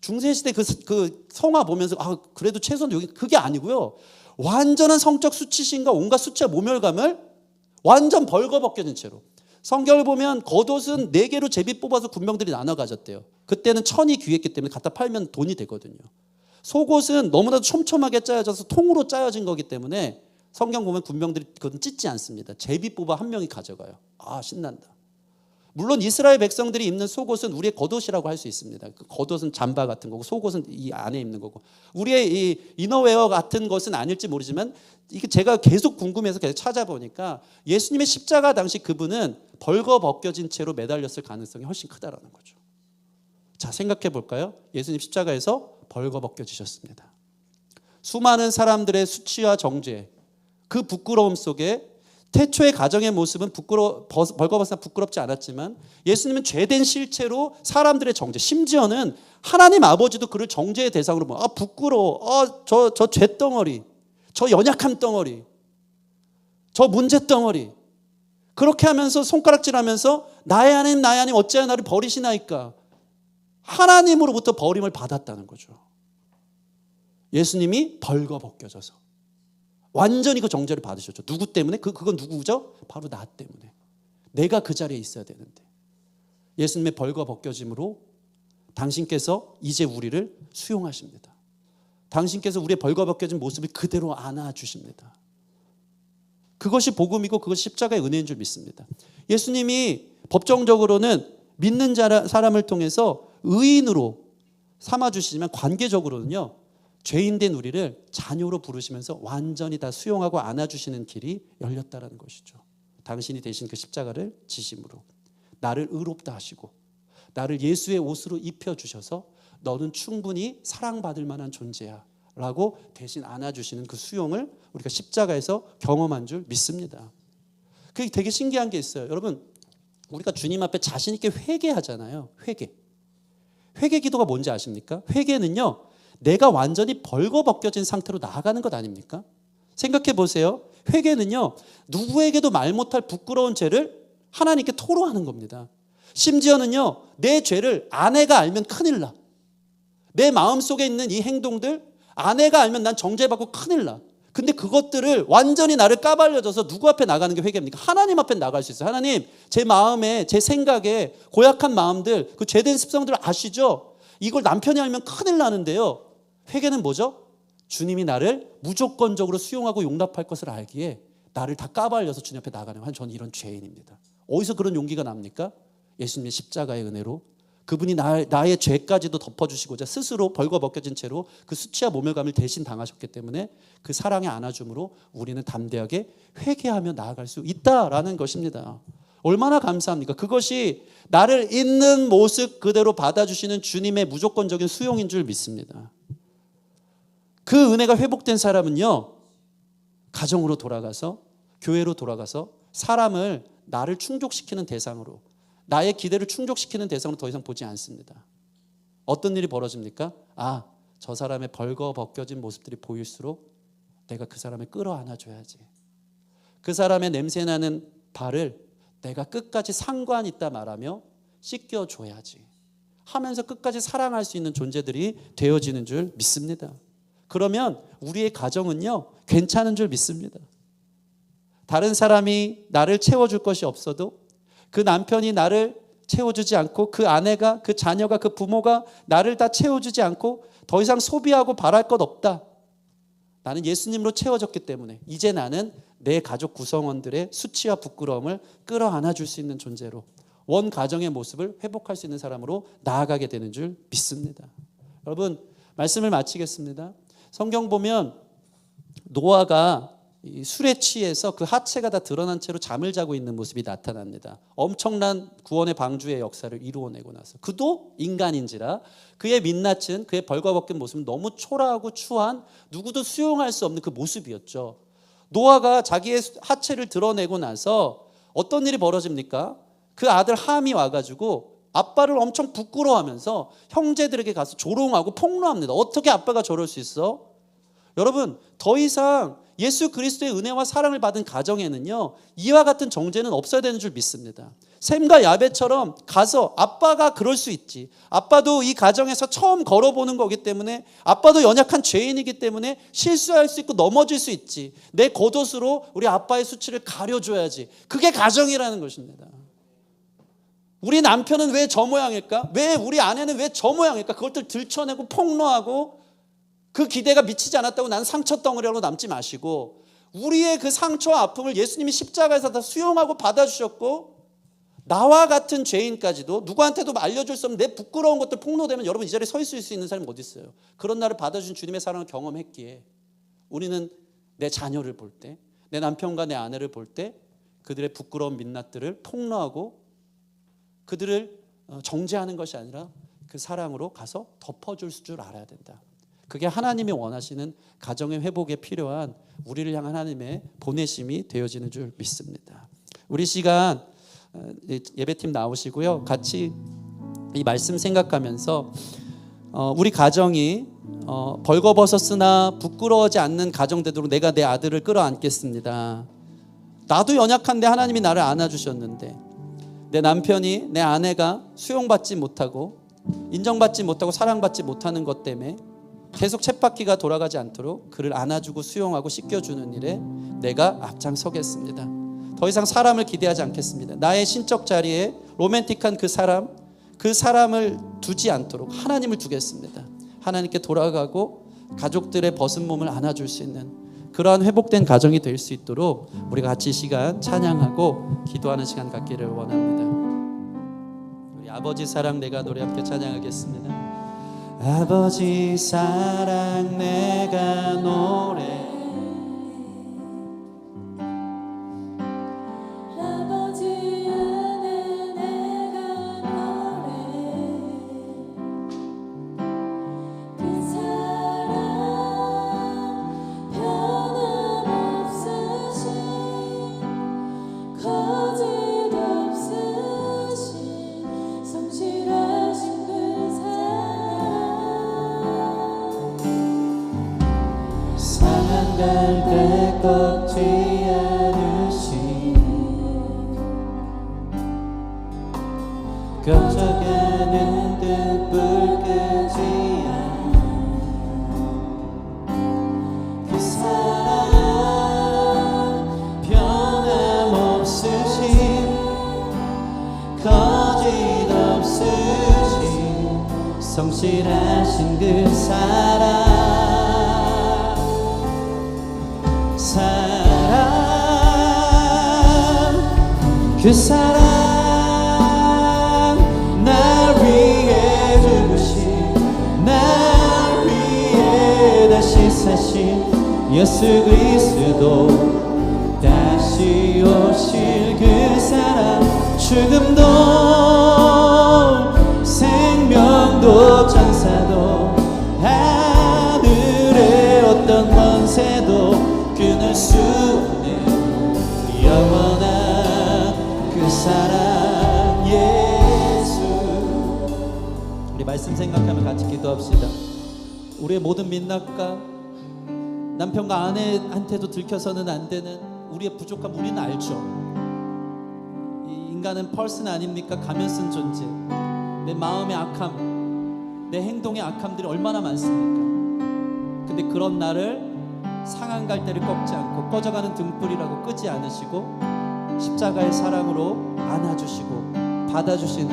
S1: 중세시대 그 성화 보면서 그래도 최소한 여기 그게 아니고요, 완전한 성적 수치심과 온갖 수치와 모멸감을 완전 벌거벗겨진 채로. 성경을 보면 겉옷은 4개로 제비 뽑아서 군병들이 나눠 가졌대요. 그때는 천이 귀했기 때문에 갖다 팔면 돈이 되거든요. 속옷은 너무나도 촘촘하게 짜여져서 통으로 짜여진 거기 때문에 성경 보면 군병들이 그건 찢지 않습니다. 제비 뽑아 한 명이 가져가요. 신난다. 물론 이스라엘 백성들이 입는 속옷은 우리의 겉옷이라고 할 수 있습니다. 그 겉옷은 잠바 같은 거고 속옷은 이 안에 입는 거고, 우리의 이 이너웨어 같은 것은 아닐지 모르지만 이게 제가 계속 궁금해서 계속 찾아보니까 예수님의 십자가 당시 그분은 벌거벗겨진 채로 매달렸을 가능성이 훨씬 크다라는 거죠. 자, 생각해 볼까요? 예수님 십자가에서 벌거벗겨지셨습니다. 수많은 사람들의 수치와 정죄, 그 부끄러움 속에 태초의 가정의 모습은 벌거벗으나 부끄럽지 않았지만 예수님은 죄된 실체로 사람들의 정죄, 심지어는 하나님 아버지도 그를 정죄의 대상으로 보면 부끄러워, 저 죄덩어리, 저 연약한 덩어리, 저 문제덩어리, 그렇게 하면서 손가락질하면서 나의 하나님 어찌하여 나를 버리시나이까, 하나님으로부터 버림을 받았다는 거죠. 예수님이 벌거벗겨져서 완전히 그 정죄를 받으셨죠. 누구 때문에? 그건 누구죠? 바로 나 때문에. 내가 그 자리에 있어야 되는데. 예수님의 벌과 벗겨짐으로 당신께서 이제 우리를 수용하십니다. 당신께서 우리의 벌과 벗겨진 모습을 그대로 안아주십니다. 그것이 복음이고 그것이 십자가의 은혜인 줄 믿습니다. 예수님이 법정적으로는 믿는 사람을 통해서 의인으로 삼아주시지만 관계적으로는요, 죄인된 우리를 자녀로 부르시면서 완전히 다 수용하고 안아주시는 길이 열렸다는 것이죠. 당신이 대신 그 십자가를 지심으로 나를 의롭다 하시고 나를 예수의 옷으로 입혀주셔서 너는 충분히 사랑받을 만한 존재야 라고 대신 안아주시는 그 수용을 우리가 십자가에서 경험한 줄 믿습니다. 그게 되게 신기한 게 있어요. 여러분, 우리가 주님 앞에 자신 있게 회개하잖아요. 회개 기도가 뭔지 아십니까? 회개는요, 내가 완전히 벌거벗겨진 상태로 나아가는 것 아닙니까? 생각해 보세요. 회개는요, 누구에게도 말 못할 부끄러운 죄를 하나님께 토로하는 겁니다. 심지어는요, 내 죄를 아내가 알면 큰일 나. 내 마음속에 있는 이 행동들 아내가 알면 난 정죄받고 큰일 나. 근데 그것들을 완전히 나를 까발려져서 누구 앞에 나가는 게 회개입니까? 하나님 앞에 나갈 수 있어요. 하나님, 제 마음에, 제 생각에 고약한 마음들, 그 죄된 습성들을 아시죠? 이걸 남편이 알면 큰일 나는데요. 회개는 뭐죠? 주님이 나를 무조건적으로 수용하고 용납할 것을 알기에 나를 다 까발려서 주님 앞에 나가는 한 저는 이런 죄인입니다. 어디서 그런 용기가 납니까? 예수님의 십자가의 은혜로 그분이 나의 죄까지도 덮어주시고자 스스로 벌거벗겨진 채로 그 수치와 모멸감을 대신 당하셨기 때문에 그 사랑의 안아줌으로 우리는 담대하게 회개하며 나아갈 수 있다라는 것입니다. 얼마나 감사합니까? 그것이 나를 있는 모습 그대로 받아주시는 주님의 무조건적인 수용인 줄 믿습니다. 그 은혜가 회복된 사람은요, 가정으로 돌아가서, 교회로 돌아가서 사람을 나를 충족시키는 대상으로, 나의 기대를 충족시키는 대상으로 더 이상 보지 않습니다. 어떤 일이 벌어집니까? 아, 저 사람의 벌거벗겨진 모습들이 보일수록 내가 그 사람을 끌어안아줘야지. 그 사람의 냄새나는 발을 내가 끝까지 상관 있다 말하며 씻겨줘야지 하면서 끝까지 사랑할 수 있는 존재들이 되어지는 줄 믿습니다. 그러면 우리의 가정은요, 괜찮은 줄 믿습니다. 다른 사람이 나를 채워줄 것이 없어도, 그 남편이 나를 채워주지 않고, 그 아내가, 그 자녀가, 그 부모가 나를 다 채워주지 않고 더 이상 소비하고 바랄 것 없다. 나는 예수님으로 채워졌기 때문에 이제 나는 내 가족 구성원들의 수치와 부끄러움을 끌어안아줄 수 있는 존재로, 원 가정의 모습을 회복할 수 있는 사람으로 나아가게 되는 줄 믿습니다. 여러분, 말씀을 마치겠습니다. 성경 보면 노아가 술에 취해서 그 하체가 다 드러난 채로 잠을 자고 있는 모습이 나타납니다. 엄청난 구원의 방주의 역사를 이루어내고 나서 그도 인간인지라 그의 민낯은, 그의 벌거벗긴 모습은 너무 초라하고 추한, 누구도 수용할 수 없는 그 모습이었죠. 노아가 자기의 하체를 드러내고 나서 어떤 일이 벌어집니까? 그 아들 함이 와가지고 아빠를 엄청 부끄러워하면서 형제들에게 가서 조롱하고 폭로합니다. 어떻게 아빠가 저럴 수 있어? 여러분, 더 이상 예수 그리스도의 은혜와 사랑을 받은 가정에는요, 이와 같은 정죄는 없어야 되는 줄 믿습니다. 셈과 야벳처럼 가서 아빠가 그럴 수 있지, 아빠도 이 가정에서 처음 걸어보는 거기 때문에, 아빠도 연약한 죄인이기 때문에 실수할 수 있고 넘어질 수 있지, 내 겉옷으로 우리 아빠의 수치를 가려줘야지. 그게 가정이라는 것입니다. 우리 남편은 왜 저 모양일까? 왜 우리 아내는 왜 저 모양일까? 그것들 들춰내고 폭로하고 그 기대가 미치지 않았다고 나는 상처 덩어리로 남지 마시고, 우리의 그 상처와 아픔을 예수님이 십자가에서 다 수용하고 받아주셨고, 나와 같은 죄인까지도 누구한테도 알려줄 수 없는 내 부끄러운 것들 폭로되면 여러분 이 자리에 서 있을 수 있는 사람이 어디 있어요? 그런 나를 받아주신 주님의 사랑을 경험했기에 우리는 내 자녀를 볼 때, 내 남편과 내 아내를 볼 때 그들의 부끄러운 민낯들을 폭로하고 그들을 정죄하는 것이 아니라 그 사랑으로 가서 덮어줄 줄 알아야 된다. 그게 하나님이 원하시는 가정의 회복에 필요한 우리를 향한 하나님의 보내심이 되어지는 줄 믿습니다. 우리 시간 예배팀 나오시고요, 같이 이 말씀 생각하면서 우리 가정이 벌거벗었으나 부끄러워하지 않는 가정 되도록 내가 내 아들을 끌어안겠습니다. 나도 연약한데 하나님이 나를 안아주셨는데, 내 남편이, 내 아내가 수용받지 못하고 인정받지 못하고 사랑받지 못하는 것 때문에 계속 쳇바퀴가 돌아가지 않도록 그를 안아주고 수용하고 씻겨주는 일에 내가 앞장서겠습니다. 더 이상 사람을 기대하지 않겠습니다. 나의 신적 자리에 로맨틱한 그 사람을 두지 않도록 하나님을 두겠습니다. 하나님께 돌아가고 가족들의 벗은 몸을 안아줄 수 있는 그러한 회복된 가정이 될 수 있도록 우리가 같이 이 시간 찬양하고 기도하는 시간 갖기를 원합니다. 우리 아버지 사랑 내가 노래 함께 찬양하겠습니다. 아버지 사랑 내가 노래 갈때 꺾지 않으시 꺼져가는 등불 끄지 않아 그 사랑 변함없으신 거짓 없으신 성실하신 그 사랑 그 사랑 날 위해 죽으신 날 위해 다시 사신 예수 그리스도 다시 오실 그 사랑 죽음도 생명도 천사도 하늘의 어떤 권세도 끊을 수 없는 영원한 그 사랑 예수. 우리 말씀 생각하며 같이 기도합시다. 우리의 모든 민낯과 남편과 아내한테도 들켜서는 안 되는 우리의 부족함 우리는 알죠. 이 인간은 펄슨 아닙니까? 가면 쓴 존재. 내 마음의 악함, 내 행동의 악함들이 얼마나 많습니까? 근데 그런 나를 상한 갈대를 꺾지 않고 꺼져가는 등불이라고 끄지 않으시고 십자가의 사랑으로 안아주시고 받아주신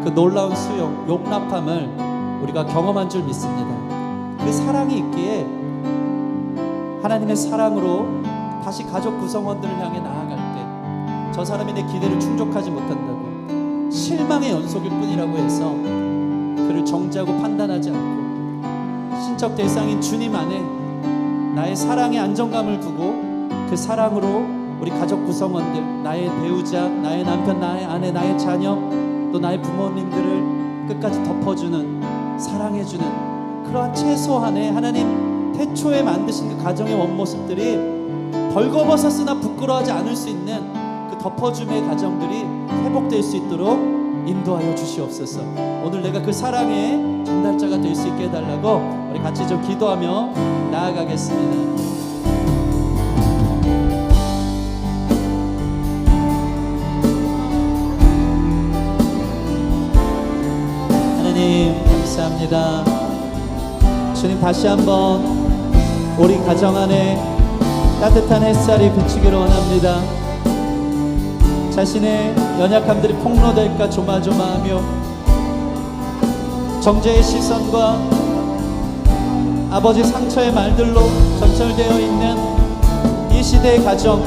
S1: 그 놀라운 수용, 용납함을 우리가 경험한 줄 믿습니다. 그 사랑이 있기에 하나님의 사랑으로 다시 가족 구성원들을 향해 나아갈 때 저 사람이 내 기대를 충족하지 못한다고 실망의 연속일 뿐이라고 해서 그를 정죄하고 판단하지 않고 신적 대상인 주님 안에 나의 사랑의 안정감을 두고 그 사랑으로 우리 가족 구성원들, 나의 배우자, 나의 남편, 나의 아내, 나의 자녀, 또 나의 부모님들을 끝까지 덮어주는, 사랑해주는 그러한 최소한의 하나님 태초에 만드신 그 가정의 원모습들이 벌거벗었으나 부끄러워하지 않을 수 있는 그 덮어줌의 가정들이 회복될 수 있도록 인도하여 주시옵소서. 오늘 내가 그 사랑의 전달자가 될 수 있게 해달라고 우리 같이 좀 기도하며 나아가겠습니다. 하나님 감사합니다. 주님 다시 한번 우리 가정 안에 따뜻한 햇살이 비치기를 원합니다. 자신의 연약함들이 폭로될까 조마조마하며 정죄의 시선과 아버지 상처의 말들로 점철되어 있는 이 시대의 가정,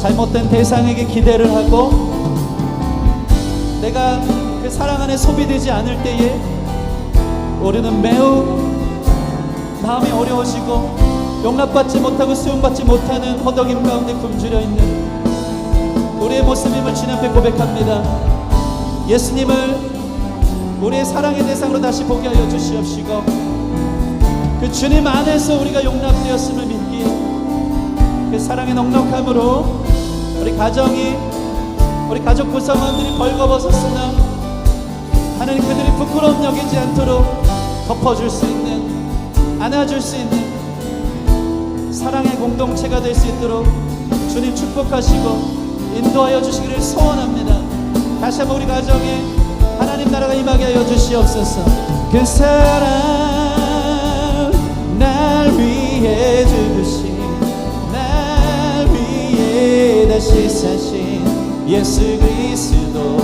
S1: 잘못된 대상에게 기대를 하고 내가 그 사랑 안에 소비되지 않을 때에 우리는 매우 마음이 어려워지고 용납받지 못하고 수용받지 못하는 허덕임 가운데 굶주려 있는 우리의 모습임을 주님 앞에 고백합니다. 예수님을 우리의 사랑의 대상으로 다시 보게 하여 주시옵시고 그 주님 안에서 우리가 용납되었음을 믿기에 그 사랑의 넉넉함으로 우리 가정이, 우리 가족 구성원들이 벌거벗었으나 하나님 그들이 부끄러움 여기지 않도록 덮어줄 수 있는, 안아줄 수 있는 사랑의 공동체가 될 수 있도록 주님 축복하시고 인도하여 주시기를 소원합니다. 다시 한번 우리 가정에 하나님 나라가 임하게 하여 주시옵소서. 그 사랑 위해 죽으신, 날 위해 다시 사신 예수 그리스도,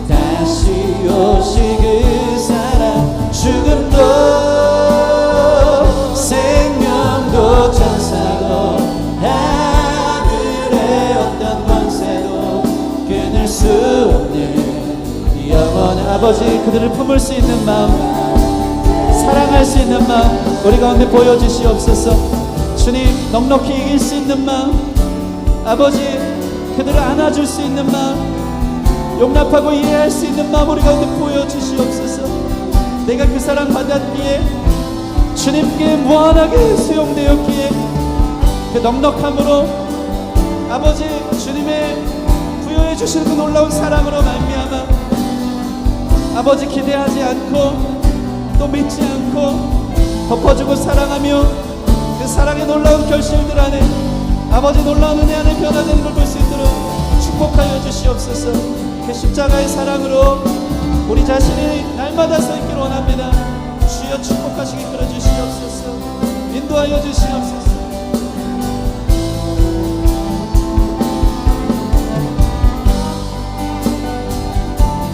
S1: 다시 오실 그 사랑, 죽음도 생명도 천사도 하늘의 어떤 권세도 끊을 수 없는 영원한 아버지, 그들을 품을 수 있는 마음, 사랑할 수 있는 마음 우리 가운데 보여주시옵소서. 주님, 넉넉히 이길 수 있는 마음, 아버지 그들을 안아줄 수 있는 마음, 용납하고 이해할 수 있는 마음 우리 가운데 보여주시옵소서. 내가 그 사랑 받았기에, 주님께 무한하게 수용되었기에, 그 넉넉함으로 아버지 주님의 부여해 주시는 그 놀라운 사랑으로 말미암아 아버지 기대하지 않고 또 믿지 않고 덮어주고 사랑하며 그 사랑의 놀라운 결실들 안에 아버지 놀라운 은혜 안에 변화되는 걸 볼 수 있도록 축복하여 주시옵소서. 그 십자가의 사랑으로 우리 자신이 날마다 서 있기를 원합니다. 주여 축복하시기 이끌어 주시옵소서. 인도하여 주시옵소서.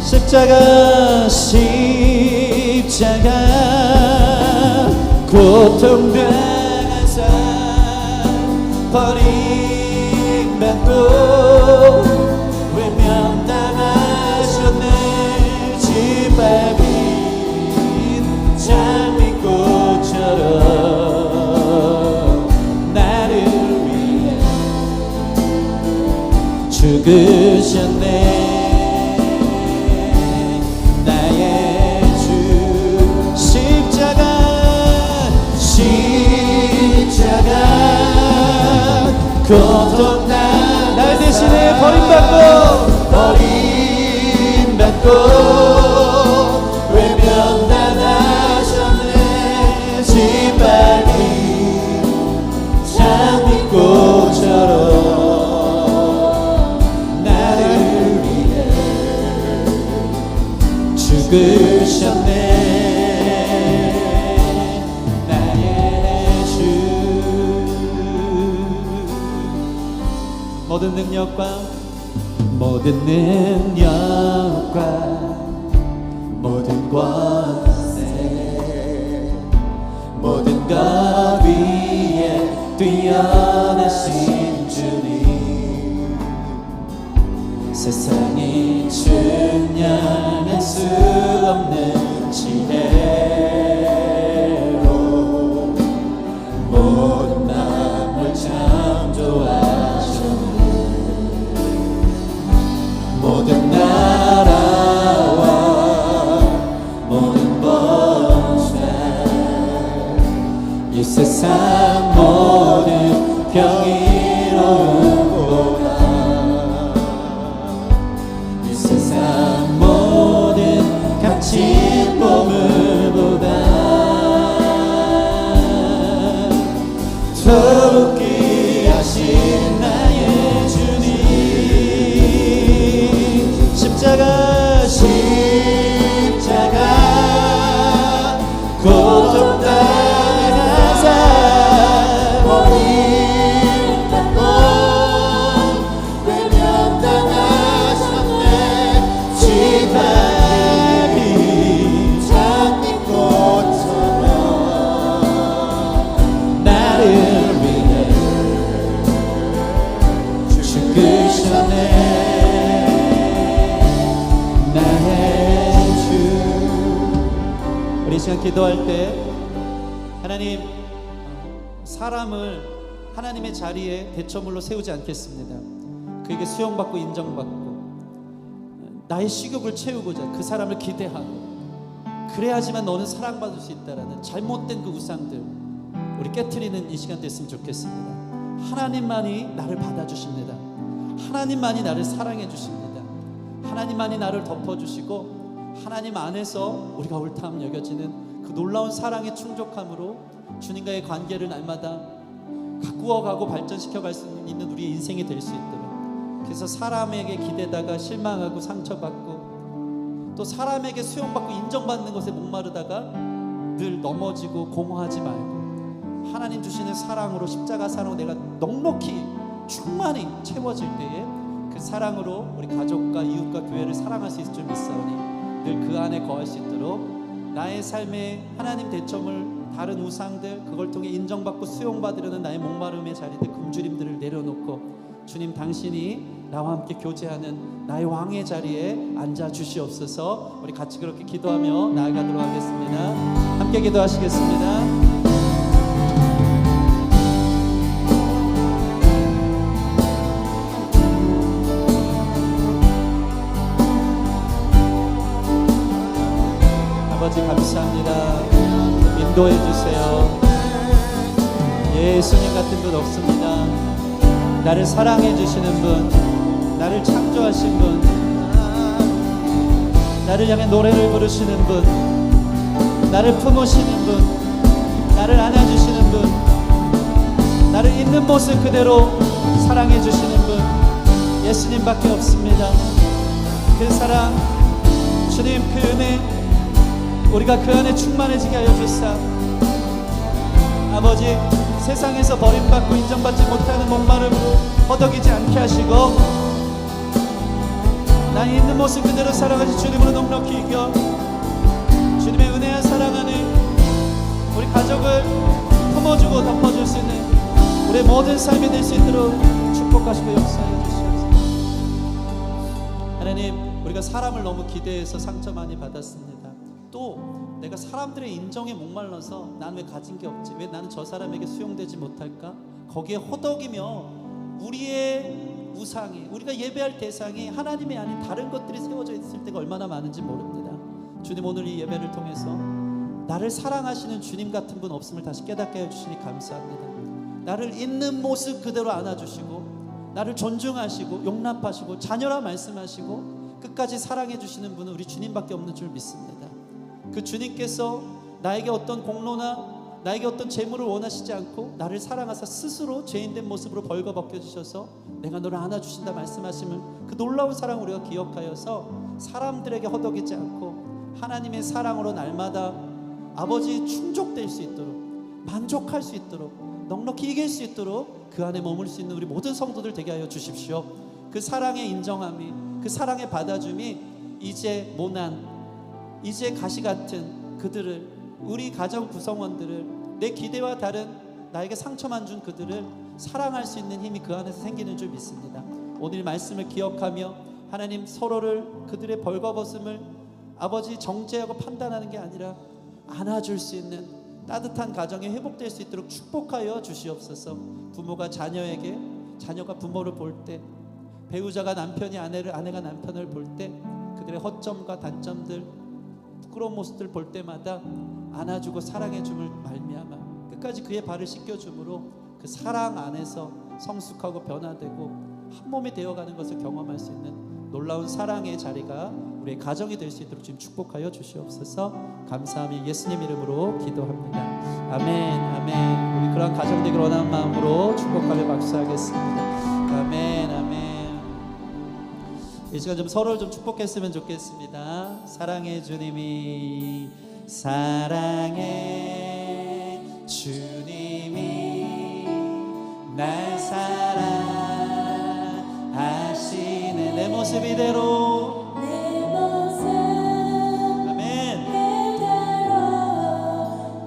S1: 십자가 십자가 고통당하사 버림받고 외면당하셨네. 짓밟힌 장미꽃처럼 나를 위해 죽으셨네. 고통 날 대신에 버림받고 외면당하셨네. 짓밟힌 장미꽃처럼 나를 위해 죽으셨네. 모든 능력과 모든 권세 모든 것 위에 뛰어나신 주님, 세상이 측량할 수 없는 지혜로 모든 만물 창조하셨네. 모든 나라와 모든 권세, 이 세상 모든 경이로움보다, 이 세상 모든 값진 보물보다 더욱 귀하신 나의 주님, 십자가 고통당하사 버림받고 외면당하셨네. 짓밟힌 장미꽃처럼 나를 위해 죽으셨네. 우리 시간 기도할 때 하나님, 사람을 하나님의 자리에 대처물로 세우지 않겠습니다. 그에게 수용받고 인정받고 나의 식욕을 채우고자 그 사람을 기대하고, 그래야지만 너는 사랑받을 수 있다라는 잘못된 그 우상들 우리 깨트리는 이 시간 됐으면 좋겠습니다. 하나님만이 나를 받아주십니다. 하나님만이 나를 사랑해 주십니다. 하나님만이 나를 덮어주시고, 하나님 안에서 우리가 옳다함 여겨지는 그 놀라운 사랑의 충족함으로 주님과의 관계를 날마다 가꾸어가고 발전시켜갈 수 있는 우리의 인생이 될 수 있도록, 그래서 사람에게 기대다가 실망하고 상처받고 또 사람에게 수용받고 인정받는 것에 목마르다가 늘 넘어지고 공허하지 말고 하나님 주시는 사랑으로, 십자가 사랑으로 내가 넉넉히 충만히 채워질 때에 그 사랑으로 우리 가족과 이웃과 교회를 사랑할 수 있을 줄 믿사오니 늘 그 안에 거할 수 있도록 나의 삶에 하나님 대점을 다른 우상들, 그걸 통해 인정받고 수용받으려는 나의 목마름의 자리들, 굶주림들을 내려놓고 주님, 당신이 나와 함께 교제하는 나의 왕의 자리에 앉아 주시옵소서. 우리 같이 그렇게 기도하며 나아가도록 하겠습니다. 함께 기도하시겠습니다. 아버지 감사합니다. 인도해 주세요. 예수님 같은 분 없습니다. 나를 사랑해 주시는 분, 나를 창조하신 분, 나를 향해 노래를 부르시는 분, 나를 품으시는 분, 나를 안아주시는 분, 나를 있는 모습 그대로 사랑해 주시는 분, 예수님밖에 없습니다. 그 사랑, 주님 그 은혜, 우리가 그 안에 충만해지게 하여 주사. 아버지, 세상에서 버림받고 인정받지 못하는 목마름으로 허덕이지 않게 하시고 나의 있는 모습 그대로 살아가신 주님으로 넉넉히 이겨 주님의 은혜와 사랑 안에 우리 가족을 품어주고 덮어줄 수 있는 우리의 모든 삶이 될 수 있도록 축복하시고 역사해 주시옵소서. 하나님, 우리가 사람을 너무 기대해서 상처 많이 받았습니다. 또 내가 사람들의 인정에 목말라서 나는 왜 가진 게 없지? 왜 나는 저 사람에게 수용되지 못할까? 거기에 허덕이며 우리의 우상이, 우리가 예배할 대상이 하나님이 아닌 다른 것들이 세워져 있을 때가 얼마나 많은지 모릅니다. 주님, 오늘 이 예배를 통해서 나를 사랑하시는 주님 같은 분 없음을 다시 깨닫게 해주시니 감사합니다. 나를 있는 모습 그대로 안아주시고 나를 존중하시고 용납하시고 자녀라 말씀하시고 끝까지 사랑해 주시는 분은 우리 주님밖에 없는 줄 믿습니다. 그 주님께서 나에게 어떤 공로나 나에게 어떤 재물을 원하시지 않고 나를 사랑하사 스스로 죄인된 모습으로 벌거벗겨 주셔서 내가 너를 안아주신다 말씀하시면 그 놀라운 사랑 우리가 기억하여서 사람들에게 허덕이지 않고 하나님의 사랑으로 날마다 아버지 충족될 수 있도록, 만족할 수 있도록, 넉넉히 이길 수 있도록 그 안에 머물 수 있는 우리 모든 성도들 되게 하여 주십시오. 그 사랑의 인정함이, 그 사랑의 받아줌이 이제 모난, 이제 가시 같은 그들을, 우리 가정 구성원들을, 내 기대와 다른 나에게 상처만 준 그들을 사랑할 수 있는 힘이 그 안에서 생기는 줄 믿습니다. 오늘 말씀을 기억하며 하나님, 서로를 그들의 벌거벗음을 아버지 정죄하고 판단하는 게 아니라 안아줄 수 있는 따뜻한 가정이 회복될 수 있도록 축복하여 주시옵소서. 부모가 자녀에게, 자녀가 부모를 볼 때, 배우자가 남편이 아내를, 아내가 남편을 볼 때 그들의 허점과 단점들, 부끄러운 모습들 볼 때마다 안아주고 사랑해줌을 말미암아 끝까지 그의 발을 씻겨줌으로 그 사랑 안에서 성숙하고 변화되고 한 몸이 되어가는 것을 경험할 수 있는 놀라운 사랑의 자리가 우리의 가정이 될 수 있도록 지금 축복하여 주시옵소서. 감사하며 예수님 이름으로 기도합니다. 아멘, 아멘. 우리 그런 가정 되기를 원하는 마음으로 축복하며 박수하겠습니다. 아멘, 아멘. 이 시간 좀 서로를 좀 축복했으면 좋겠습니다. 사랑의 주님이, 사랑의 주님이 날 사랑하시네. 내 모습 이대로,
S2: 내 모습
S1: 아멘,
S2: 그대로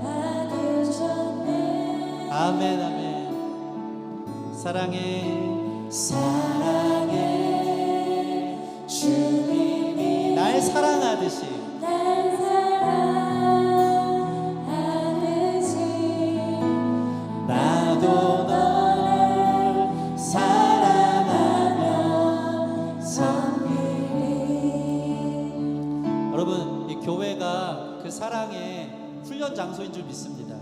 S2: 봐주셨네.
S1: 아멘, 아멘. 사랑의
S2: 주님이
S1: 날 사랑하듯이,
S2: 날 사랑하듯이
S1: 나도 널 사랑하며 섬기리. 여러분, 이 교회가 그 사랑의 훈련 장소인 줄 믿습니다.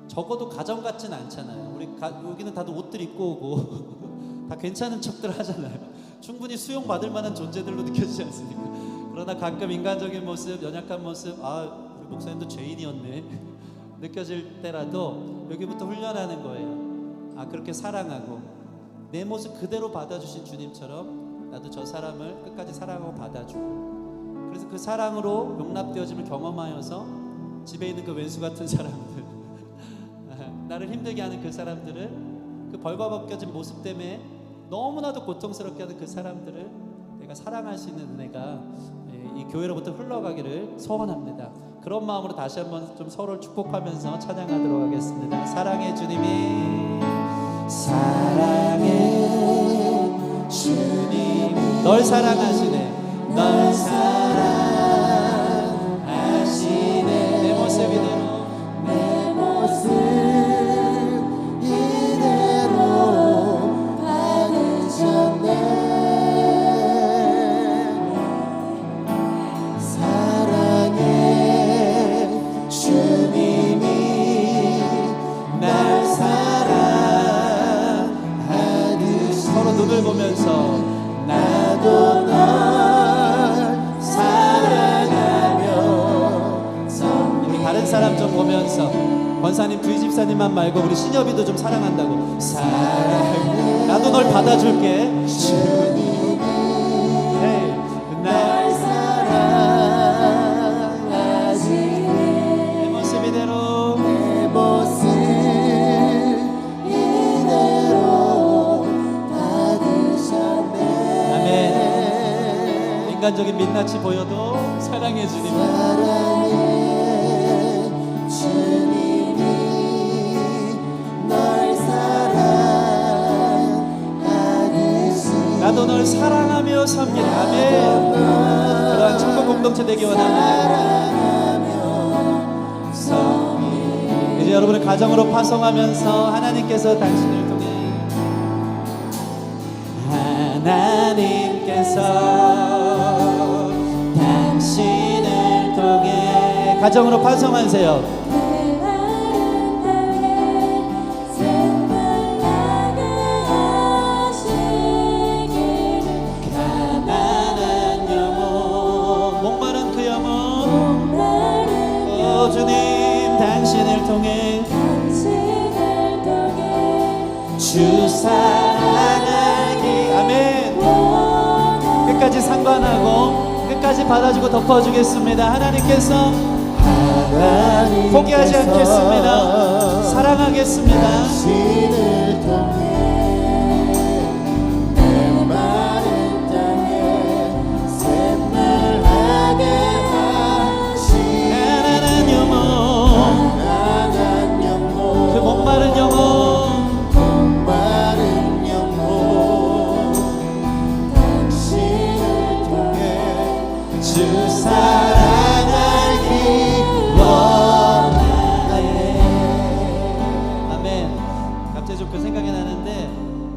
S1: 적어도 가정 같진 않잖아요. 우리 여기는 다들 옷들 입고 오고 다 괜찮은 척들 하잖아요. 충분히 수용받을 만한 존재들로 느껴지지 않습니까? 그러나 가끔 인간적인 모습, 연약한 모습, 아, 우리 목사님도 죄인이었네 느껴질 때라도 여기부터 훈련하는 거예요. 아, 그렇게 사랑하고 내 모습 그대로 받아주신 주님처럼 나도 저 사람을 끝까지 사랑하고 받아주고, 그래서 그 사랑으로 용납되어짐을 경험하여서 집에 있는 그 왼수 같은 사람들 나를 힘들게 하는 그 사람들을, 그 벌거벗겨진 모습 때문에 너무나도 고통스럽게 하는 그 사람들을 내가 사랑할 수 있는 은혜가 이 교회로부터 흘러가기를 소원합니다. 그런 마음으로 다시 한번 좀 서로를 축복하면서 찬양하도록 하겠습니다. 사랑의 주님이, 사랑의 주님이 널 사랑하시네. 널 사랑하시네. 내 모습 이대로,
S3: 내 모습 이대로 받으셨네. 사랑의 주님이 날 사랑하듯이
S1: 서로 눈을 보면서
S3: 나도 널 사랑하며
S1: 우리 다른 사람 좀 보면서, 권사님 주희 집사님만 말고 우리 신여비도 좀 사랑한다고. 사랑해, 나도 널 받아줄게.
S3: 주님이
S1: 에이,
S3: 날 사랑하시네.
S1: 내 모습 이대로,
S3: 내 모습 이대로 받으셨네.
S1: 아멘. 인간적인 민낯이 보여도 사랑의 주님,
S3: 사랑의 주님이 널 사랑하듯이
S1: 나도 널 사랑하며 섬기네. 아멘. 그러한 천국 공동체 되기 원합니다. 이제 여러분의 가정으로 파송하면서 하나님께서 당신을 통해, 하나님께서 당신을 통해 가정으로 파송하세요.
S2: 메마른 땅에 샘물 나게 하시길
S1: 가난한 영혼, 목마른 그 영혼,
S2: 목마른
S1: 오 주님 당신을 통해,
S2: 당신을 통해
S1: 주 사랑하기. 아멘. 끝까지 상관하고 끝까지 받아주고 덮어주겠습니다. 하나님께서 포기하지 않겠습니다. 사랑하겠습니다.
S3: 당신을 통해 메마른 땅에 샘물나게 하시네.
S1: 가난한 영혼,
S3: 가난한 영혼,
S1: 그 목마른 영혼,
S3: 목마른 영혼, 당신을 통해
S1: 주 사랑하기 원하네. 아멘. 갑자기 좀 그 생각이 나는데,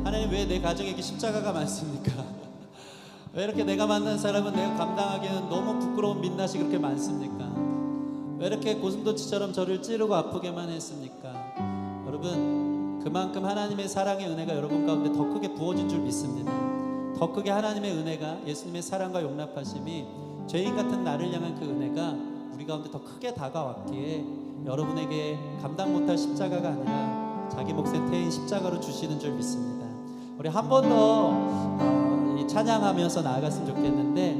S1: 하나님 왜 내 가정에게 십자가가 많습니까? 왜 이렇게 내가 만난 사람은 내가 감당하기에는 너무 부끄러운 민낯이 그렇게 많습니까? 왜 이렇게 고슴도치처럼 저를 찌르고 아프게만 했습니까? 여러분, 그만큼 하나님의 사랑의 은혜가 여러분 가운데 더 크게 부어진 줄 믿습니다. 더 크게 하나님의 은혜가, 예수님의 사랑과 용납하심이, 죄인 같은 나를 향한 그 은혜가 우리 가운데 더 크게 다가왔기에 여러분에게 감당 못할 십자가가 아니라 자기 몫의 태인 십자가로 주시는 줄 믿습니다. 우리 한 번 더 찬양하면서 나아갔으면 좋겠는데,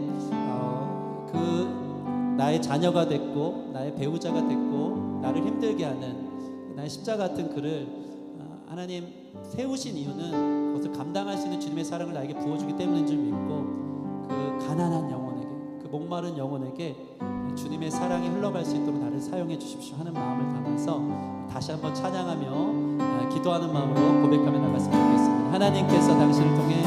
S1: 그 나의 자녀가 됐고 나의 배우자가 됐고 나를 힘들게 하는 나의 십자가 같은 그를 하나님 세우신 이유는 그것을 감당할 수 있는 주님의 사랑을 나에게 부어주기 때문인 줄 믿고, 그 가난한 영혼에게, 그 목마른 영혼에게 주님의 사랑이 흘러갈 수 있도록 나를 사용해 주십시오 하는 마음을 담아서 다시 한번 찬양하며 기도하는 마음으로 고백하며 나갔으면 좋겠습니다. 하나님께서 당신을 통해,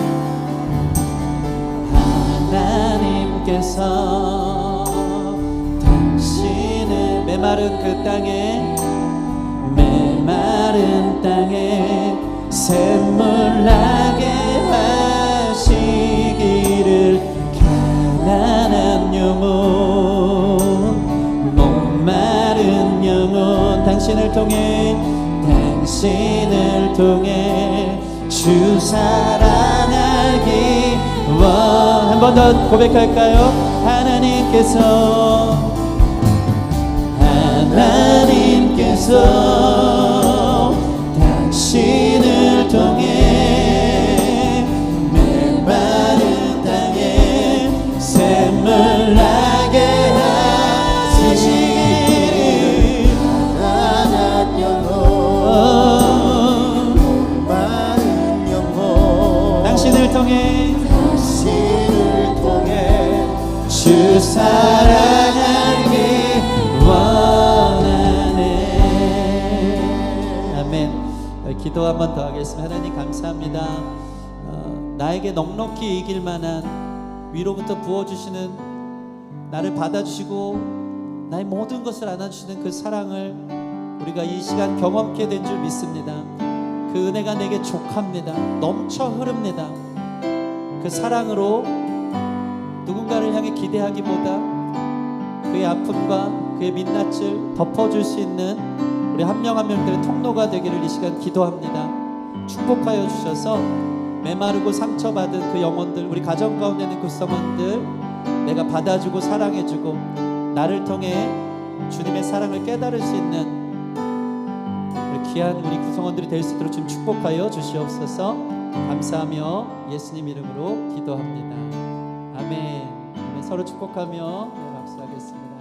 S1: 하나님께서 당신을 메마른 그 땅에, 메마른 땅에 샘물 나게 하시기를, 가난한 영혼, 목마른 영혼, 당신을 통해, 당신을 통해 주 사랑하기 한 번 더 고백할까요? 하나님께서, 하나님께서 당신을 통해 메마른 땅에 샘물 나게 하시기를,
S3: 가난한 영혼,
S1: 사랑하기 원하네. 아멘. 기도 한 번 더 하겠습니다. 하나님 감사합니다. 나에게 넉넉히 이길 만한 위로부터 부어주시는, 나를 받아주시고 나의 모든 것을 안아주시는 그 사랑을 우리가 이 시간 경험케 된 줄 믿습니다. 그 은혜가 내게 족합니다. 넘쳐 흐릅니다. 그 사랑으로 누군가를 향해 기대하기보다 그의 아픔과 그의 민낯을 덮어줄 수 있는 우리 한 명 한 명들의 통로가 되기를 이 시간 기도합니다. 축복하여 주셔서 메마르고 상처받은 그 영혼들, 우리 가정 가운데 있는 구성원들 내가 받아주고 사랑해주고 나를 통해 주님의 사랑을 깨달을 수 있는 우리 귀한 우리 구성원들이 될 수 있도록 좀 축복하여 주시옵소서. 감사하며 예수님 이름으로 기도합니다. 아멘. 서로 축복하며 박수하겠습니다.